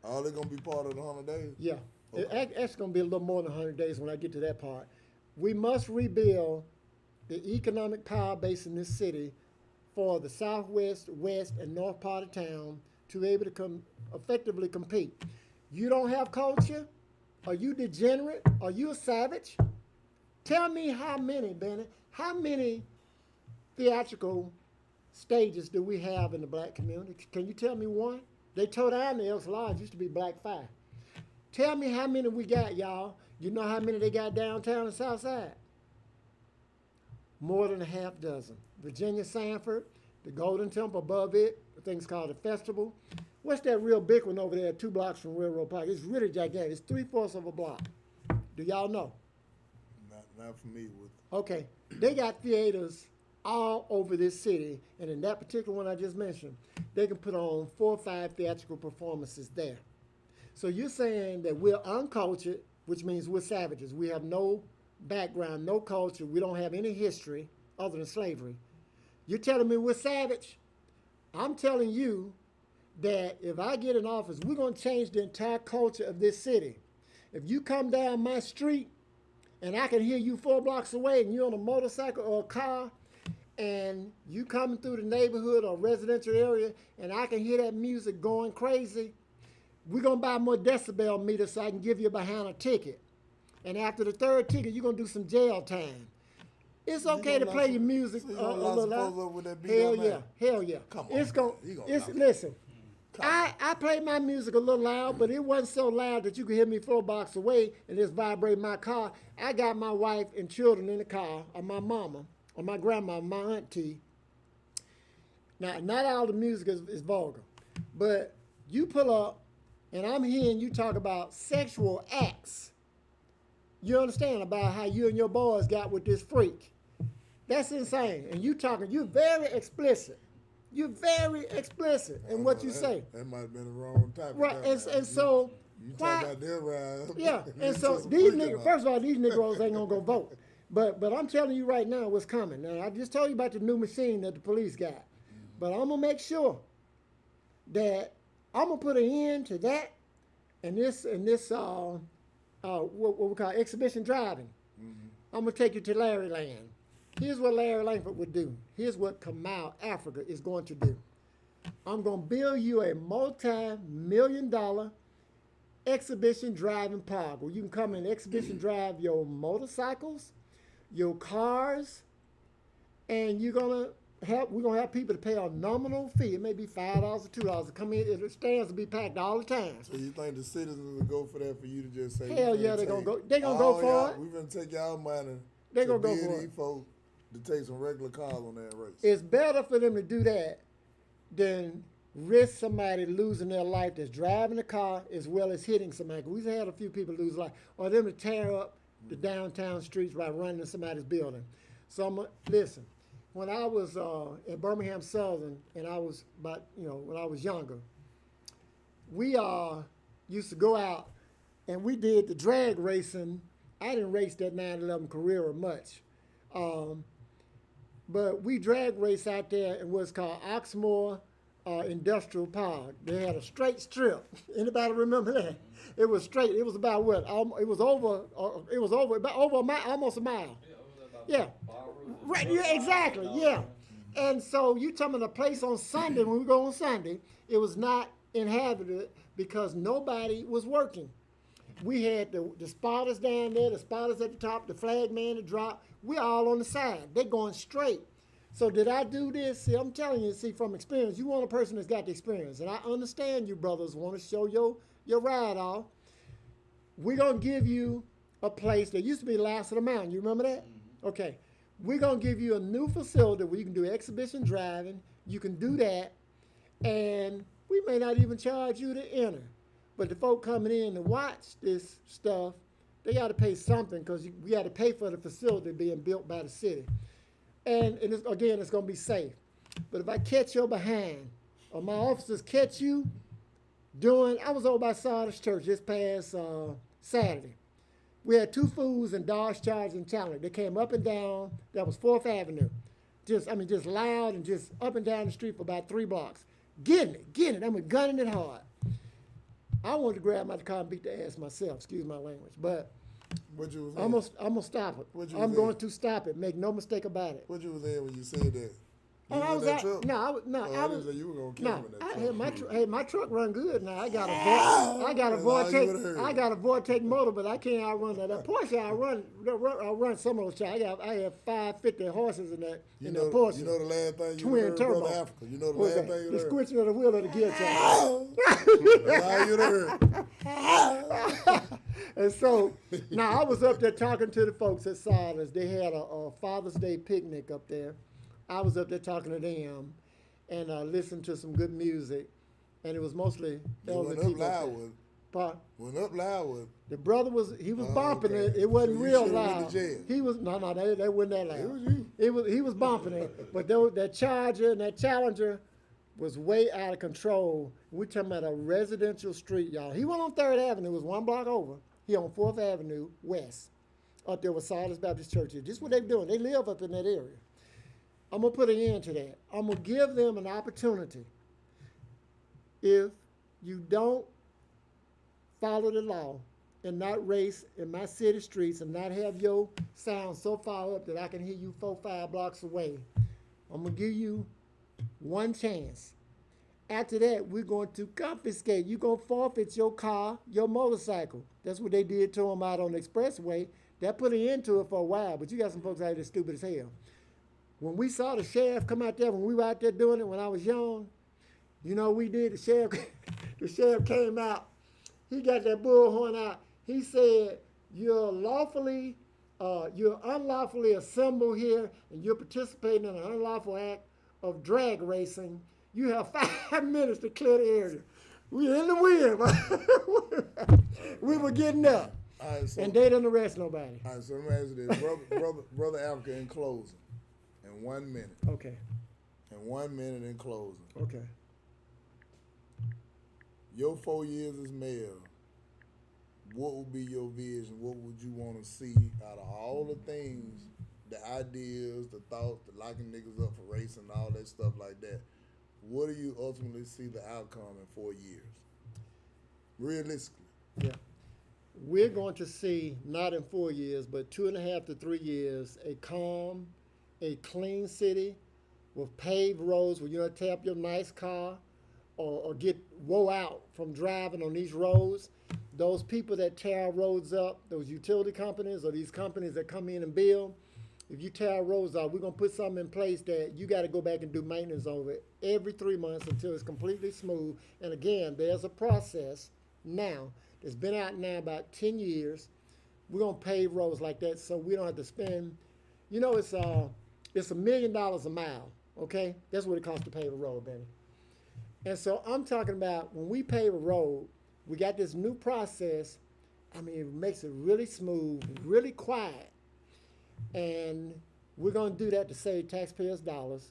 All they're going to be part of the 100 days? Yeah. Okay. That's going to be a little more than 100 days when I get to that part. We must rebuild the economic power base in this city for the southwest, west, and north part of town to be able to effectively compete. You don't have culture? Are you degenerate? Are you a savage? Tell me how many, Bennett, how many theatrical stages do we have in the black community? Can you tell me one? They tore down the Elks Lodge, used to be Black Fire. Tell me how many we got, y'all. You know how many they got downtown and south side? More than a half dozen. Virginia Sanford, the Golden Temple above it, the thing's called the Festival. What's that real big one over there 2 blocks from Railroad Park? It's really gigantic. It's 3/4 of a block. Do y'all know? Not familiar with. Okay, they got theaters all over this city, and in that particular one I just mentioned, they can put on 4 or 5 theatrical performances there. So you're saying that we're uncultured, which means we're savages. We have no background, no culture. We don't have any history other than slavery. You're telling me we're savage? I'm telling you that if I get in office, we're going to change the entire culture of this city. If you come down my street and I can hear you 4 blocks away and you're on a motorcycle or a car and you coming through the neighborhood or residential area and I can hear that music going crazy, we're going to buy more decibel meters so I can give you behind a ticket. And after the 3rd ticket, you're going to do some jail time. It's okay to play your music So you a gonna little lock loud. some folks up with that beat Hell up, yeah, man? hell yeah. Come It's on, going man. You gonna it's knock it. listen. I played my music a little loud, but it wasn't so loud that you could hear me 4 blocks away and just vibrate my car. I got my wife and children in the car, or my mama, or my grandma, my auntie. Now, not all the music is vulgar, but you pull up and I'm hearing you talk about sexual acts. You understand about how you and your boys got with this freak. That's insane. And you're very explicit. You're very explicit in what you say. That might have been the wrong topic. Right, there, and man. so You why? talk about that, right? Yeah, and so Some these freaking niggas. out. First of all, these Negroes ain't gonna go vote. But I'm telling you right now what's coming. Now I just told you about the new machine that the police got, but I'm gonna make sure that I'm gonna put an end to that and this what we call exhibition driving. I'm gonna take you to Larry Land. Here's what Larry Langford would do. Here's what Kamau, Afrika, is going to do. I'm going to build you a multi-million-dollar exhibition driving park where you can come and exhibition drive your motorcycles, your cars, and we're going to have people to pay a nominal fee. It may be $5 or $2 to come in. The stands will be packed all the time. So you think the citizens will go for that for you to just say? Hell yeah, they're gonna go. They're gonna go for it. We're going to take y'all money. They to gonna go bid for these it. folks to take some regular cars on that race. It's better for them to do that than risk somebody losing their life that's driving the car as well as hitting somebody. We've had a few people lose life, or them to tear up the downtown streets by running into somebody's building. So listen, when I was at Birmingham Southern, and I was when I was younger, we used to go out and we did the drag racing. I didn't race that 911 Carrera much. But we drag race out there in what's called Oxmoor Industrial Park. They had a straight strip. Anybody remember that? It was straight. It was about what? It was over a mile, almost a mile. Yeah. Right. Yeah. Exactly. Yeah. And so you talking about a place on Sunday when we go on Sunday, it was not inhabited because nobody was working. We had the spotters down there, the spotters at the top, the flag man, the drop. We're all on the side. They're going straight. So did I do this? See, I'm telling you, from experience, you want a person that's got the experience. And I understand you brothers want to show your ride off. We're going to give you a place that used to be Last of the Mountain. You remember that? Mm-hmm. Okay. We're going to give you a new facility where you can do exhibition driving. You can do that. And we may not even charge you to enter. But the folk coming in to watch this stuff, they got to pay something because we got to pay for the facility being built by the city. And it's going to be safe. But if I catch your behind or my officers catch you doing, I was over by Sardis Church this past Saturday. We had two fools in Dodge Charge and Challenger. They came up and down, that was 4th Avenue. Just loud and just up and down the street for about 3 blocks. Getting it. I mean, gunning it hard. I wanted to grab my car and beat the ass myself, excuse my language. But What you was I'm gonna stop it. What you I'm was going at? to stop it. Make no mistake about it. What you was there when you said that? Oh, You I in was that out. truck? No, I was no. Oh, I I was. didn't say you were gonna kill No, him in that I truck. had my truck run good now. I got a That's all you would've heard. I got a Vortex motor, but I can't outrun that. That Porsche I run some of those. I have 550 horses in that Porsche. You know the last thing you Twin heard, turbo. Brother Africa. You know the What's last that? thing you The heard. squishing of the wheel of the gear change. That's all you heard. And so now I was up there talking to the folks at Sardis. They had a Father's Day picnic up there. I was up there talking to them and listened to some good music, and it was mostly You elder went up people. loud with. But Went up loud with. the brother was bumping okay. it. It wasn't So you real should've went loud. to jail. He was they wasn't that loud. It was you. He was bumping it, but that Charger and that Challenger was way out of control. We're talking about a residential street, y'all. He went on 3rd Avenue, it was 1 block over. He on 4th Avenue West, up there with Sardis Baptist Church. Just what they're doing. They live up in that area. I'm gonna put an end to that. I'm gonna give them an opportunity. If you don't follow the law and not race in my city streets and not have your sound so far up that I can hear you 4-5 blocks away, I'm gonna give you one chance. After that, we're going to confiscate. You're going to forfeit your car, your motorcycle. That's what they did to them out on the expressway. That put an end to it for a while, but you got some folks out there stupid as hell. When we saw the sheriff come out there, when we were out there doing it when I was young, you know what we did? The sheriff came out. He got that bullhorn out. He said, you're unlawfully assembled here and you're participating in an unlawful act of drag racing. You have 5 minutes to clear the area. We in the wind. We were getting up. All right, so, And they didn't arrest nobody. all right, so let me ask you this. Brother Africa in closing. In 1 minute. Okay. In 1 minute in closing. Okay. Your 4 years as mayor, what would be your vision? What would you want to see out of all the things, the ideas, the thoughts, the locking niggas up for racing, all that stuff like that? What do you ultimately see the outcome in 4 years? Realistically. Yeah. We're going to see, not in 4 years, but 2.5 to 3 years, a calm, a clean city with paved roads where you don't tear up your nice car or get woe out from driving on these roads. Those people that tear our roads up, those utility companies or these companies that come in and build, if you tear our roads up, we're going to put something in place that you got to go back and do maintenance over it every 3 months until it's completely smooth. And again, there's a process now that's been out now about 10 years. We're going to pave roads like that so we don't have to spend, it's $1 million a mile, okay? That's what it costs to pave a road, Benny. And so I'm talking about when we pave a road, we got this new process. I mean, it makes it really smooth, really quiet. And we're going to do that to save taxpayers' dollars.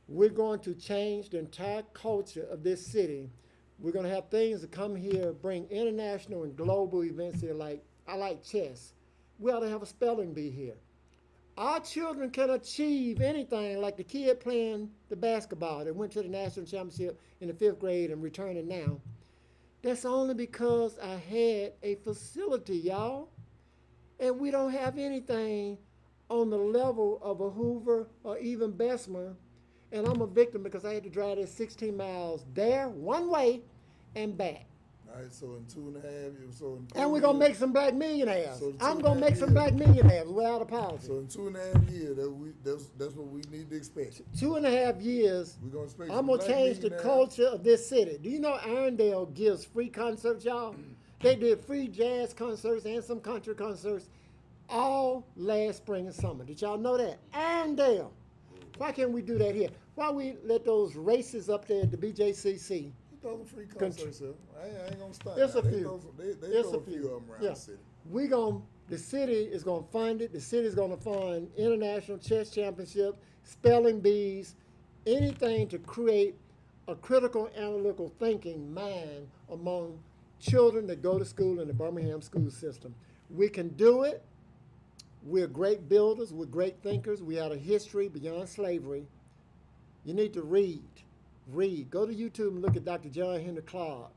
We're going to change the entire culture of this city. We're going to have things that come here, bring international and global events here, I like chess. We ought to have a spelling bee here. Our children can achieve anything, like the kid playing the basketball that went to the national championship in the 5th grade and returning now. That's only because I had a facility, y'all. And we don't have anything on the level of a Hoover or even Bessemer. And I'm a victim because I had to drive that 16 miles there, one way, and back. All right, so in 2.5 years, And we're going to make some black millionaires. So I'm going to make some 2.5 black millionaires without a policy. So in 2.5 years, that's what we need to expect. 2.5 years, We're gonna expect I'm some going to black change the millionaires. culture of this city. Do you know Irondale gives free concerts, y'all? They did free jazz concerts and some country concerts all last spring and summer. Did y'all know that? Irondale. Why can't we do that here? Why we let those races up there at the BJCC? Throw some free concerts up. I ain't gonna stop. It's now. a They few. throw some- They It's throw a a few few. of them around Yeah. the city. The city is going to fund it. The city is going to fund international chess championship, spelling bees, anything to create a critical analytical thinking mind among children that go to school in the Birmingham school system. We can do it. We're great builders. We're great thinkers. We had a history beyond slavery. You need to read. Read. Go to YouTube and look at Dr. John Henry Clark,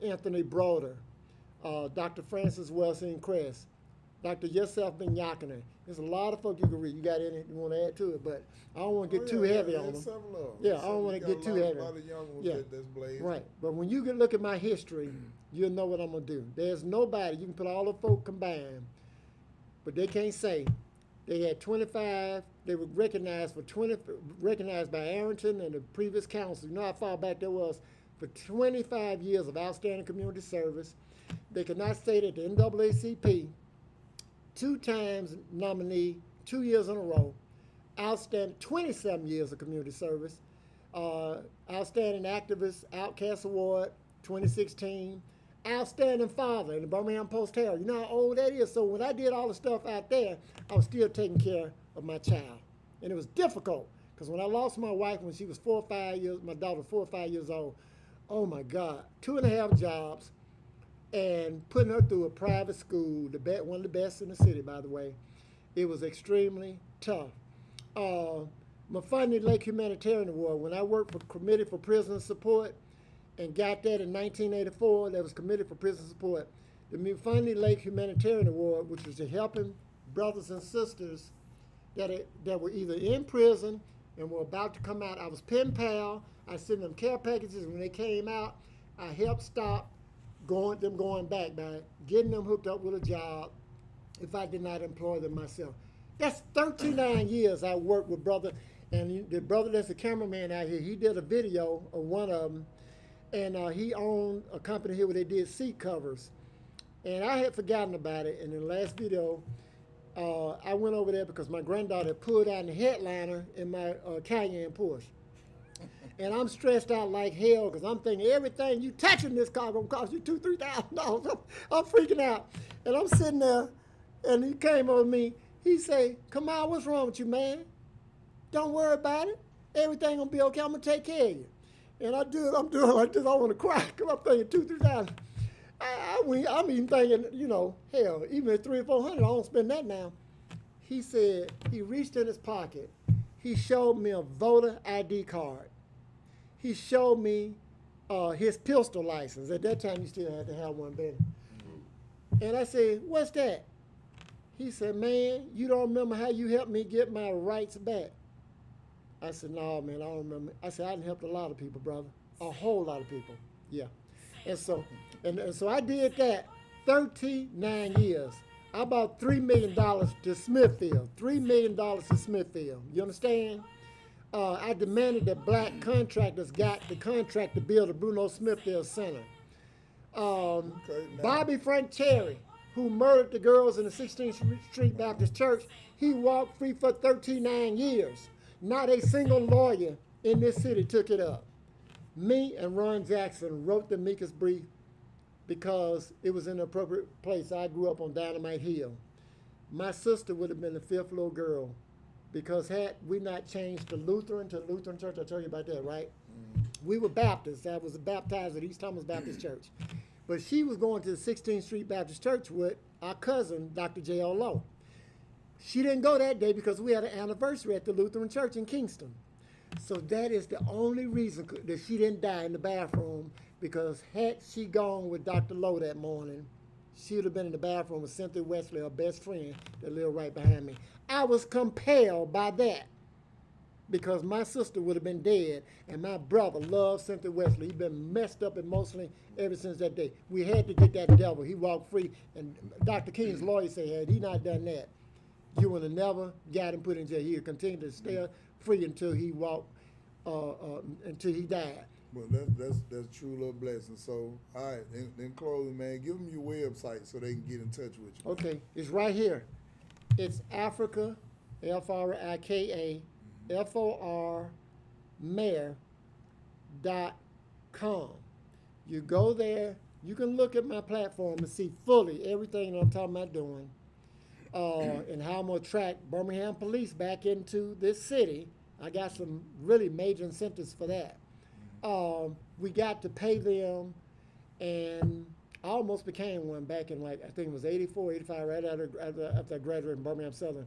Anthony Broder, Dr. Francis Wilson Crest, Dr. Yosef Ben Yakinen. There's a lot of folk you can read. You got any you want to add to it, but I don't want to get too heavy on them. Yeah, I don't want to get too heavy. A lot of young ones Yeah. that's blazing. Right. But when you can look at my history, you'll know what I'm going to do. There's nobody, you can put all the folk combined, but they can't say they had 25, they were recognized recognized by Arrington and the previous council. You know how far back that was? For 25 years of outstanding community service. They could not say that the NAACP, 2 times nominee, 2 years in a row, outstanding 27 years of community service, outstanding activist, Outcast Award, 2016, outstanding father in the Birmingham Post Herald. You know how old that is? So when I did all the stuff out there, I was still taking care of my child. And it was difficult, because when I lost my wife when she was 4 or 5 years, my daughter 4 or 5 years old, oh my God, 2.5 jobs, and putting her through a private school, one of the best in the city, by the way. It was extremely tough. Mufandi Lake Humanitarian Award, when I worked for Committee for Prisoner Support and got that in 1984, that was Committee for Prisoner Support, the Mufandi Lake Humanitarian Award, which was to helping brothers and sisters that were either in prison and were about to come out. I was pen pal. I sent them care packages. When they came out, I helped stop them going back by getting them hooked up with a job if I did not employ them myself. That's 39 years I worked with brother, and the brother that's the cameraman out here, he did a video of one of them, and he owned a company here where they did seat covers. And I had forgotten about it, and in the last video, I went over there because my granddaughter pulled out the headliner in my Cayenne Porsche. And I'm stressed out like hell because I'm thinking everything you touch in this car gonna cost you $2,000-$3,000. I'm freaking out. And I'm sitting there, and he came over to me. He say, Kamau, what's wrong with you, man? Don't worry about it. Everything gonna be okay. I'm gonna take care of you. And I'm doing like this. I want to cry because I'm thinking $2,000-$3,000. I'm even thinking, hell, even at $300 or $400, I don't spend that now. He said, he reached in his pocket. He showed me a voter ID card. He showed me his pistol license. At that time, you still had to have one, baby. And I said, what's that? He said, man, you don't remember how you helped me get my rights back? I said, no, man, I don't remember. I said, I done helped a lot of people, brother. A whole lot of people, yeah. And so I did that 39 years. I bought $3 million to Smithfield. $3 million to Smithfield. You understand? I demanded that black contractors got the contract to build the Bruno Smithfield Center. Bobby Frank Terry, who murdered the girls in the 16th Street Baptist Church, he walked free for 39 years. Not a single lawyer in this city took it up. Me and Ron Jackson wrote the amicus brief because it was in the appropriate place. I grew up on Dynamite Hill. My sister would have been the 5th little girl because had we not changed the Lutheran to Lutheran Church, I told you about that, right? We were Baptists. I was baptized at East Thomas Baptist Church. But she was going to the 16th Street Baptist Church with our cousin, Dr. J.L. Lowe. She didn't go that day because we had an anniversary at the Lutheran Church in Kingston. So that is the only reason that she didn't die in the bathroom, because had she gone with Dr. Lowe that morning, she would have been in the bathroom with Cynthia Wesley, her best friend, that lived right behind me. I was compelled by that because my sister would have been dead, and my brother loved Cynthia Wesley. He'd been messed up emotionally ever since that day. We had to get that devil. He walked free, and Dr. King's lawyer said, had he not done that, you would have never got him put in jail. He would continue to stay free until he until he died. Well, that's true little blessing. So, all right, in closing, man, give them your website so they can get in touch with you. Okay, it's right here. It's Afrika, Afrika, FOR, mayor.com. You go there, you can look at my platform and see fully everything that I'm talking about doing, and how I'm going to attract Birmingham police back into this city. I got some really major incentives for that. We got to pay them, and I almost became one back in, like, I think it was 84, 85, right after I graduated from Birmingham Southern.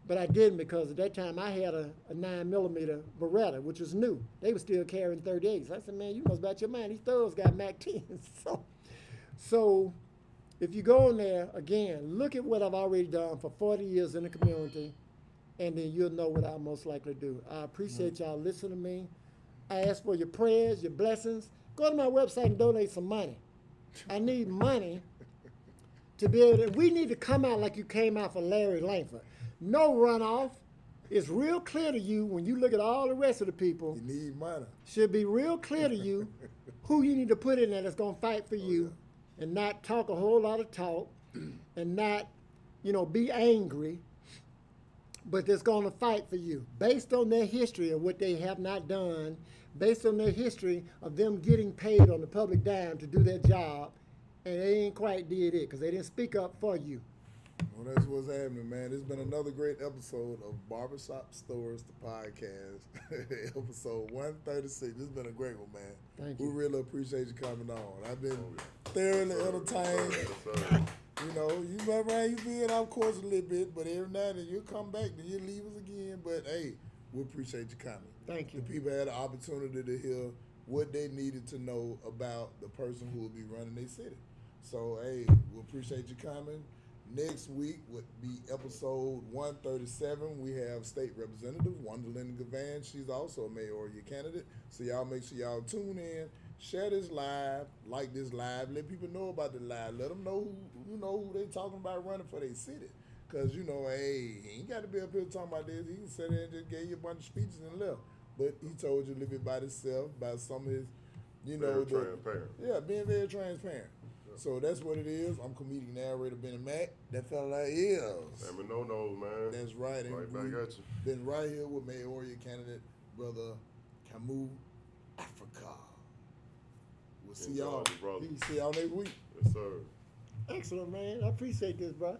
But I didn't, because at that time I had a 9mm Beretta, which was new. They were still carrying 38s. I said, man, you must be out your mind. These thugs got Mac 10s. So if you go in there, again, look at what I've already done for 40 years in the community, and then you'll know what I'll most likely do. I appreciate y'all listening to me. I ask for your prayers, your blessings. Go to my website and donate some money. I need money to be able to, we need to come out like you came out for Larry Langford. No runoff. It's real clear to you when you look at all the rest of the people. You need money. Should be real clear to you who you need to put in there that's going to fight for you, and not talk a whole lot of talk and not, be angry, but that's going to fight for you based on their history of what they have not done, based on their history of them getting paid on the public dime to do their job, and they ain't quite did it because they didn't speak up for you. Well, that's what's happening, man. It's been another great episode of Barbershop Stories, the podcast, episode 136. This has been a great one, man. Thank you. We really appreciate you coming on. I've been thoroughly entertained. You remember how you been, of course, a little bit, but every now and then you'll come back, then you'll leave us again. But, hey, we appreciate you coming. Thank you. The people had the opportunity to hear what they needed to know about the person who will be running their city. So, hey, we appreciate you coming. Next week would be episode 137. We have State Representative Wonderland Gavan. She's also a mayoral candidate. So y'all make sure y'all tune in, share this live, like this live, let people know about the live. Let them know who they talking about running for their city. Because, hey, he ain't got to be up here talking about this. He can sit there and just gave you a bunch of speeches and left. But he told you a little bit about himself, about some of his, transparent. Yeah, being very transparent. So that's what it is. I'm comedic narrator Benny Mack. That fella is. Sammy No-No, man. That's right. And Right back at you. Been right here with mayoral candidate, brother Kamau, Afrika. We'll see y'all. Brother. See y'all next week. Yes, sir. Excellent, man. I appreciate this, bro.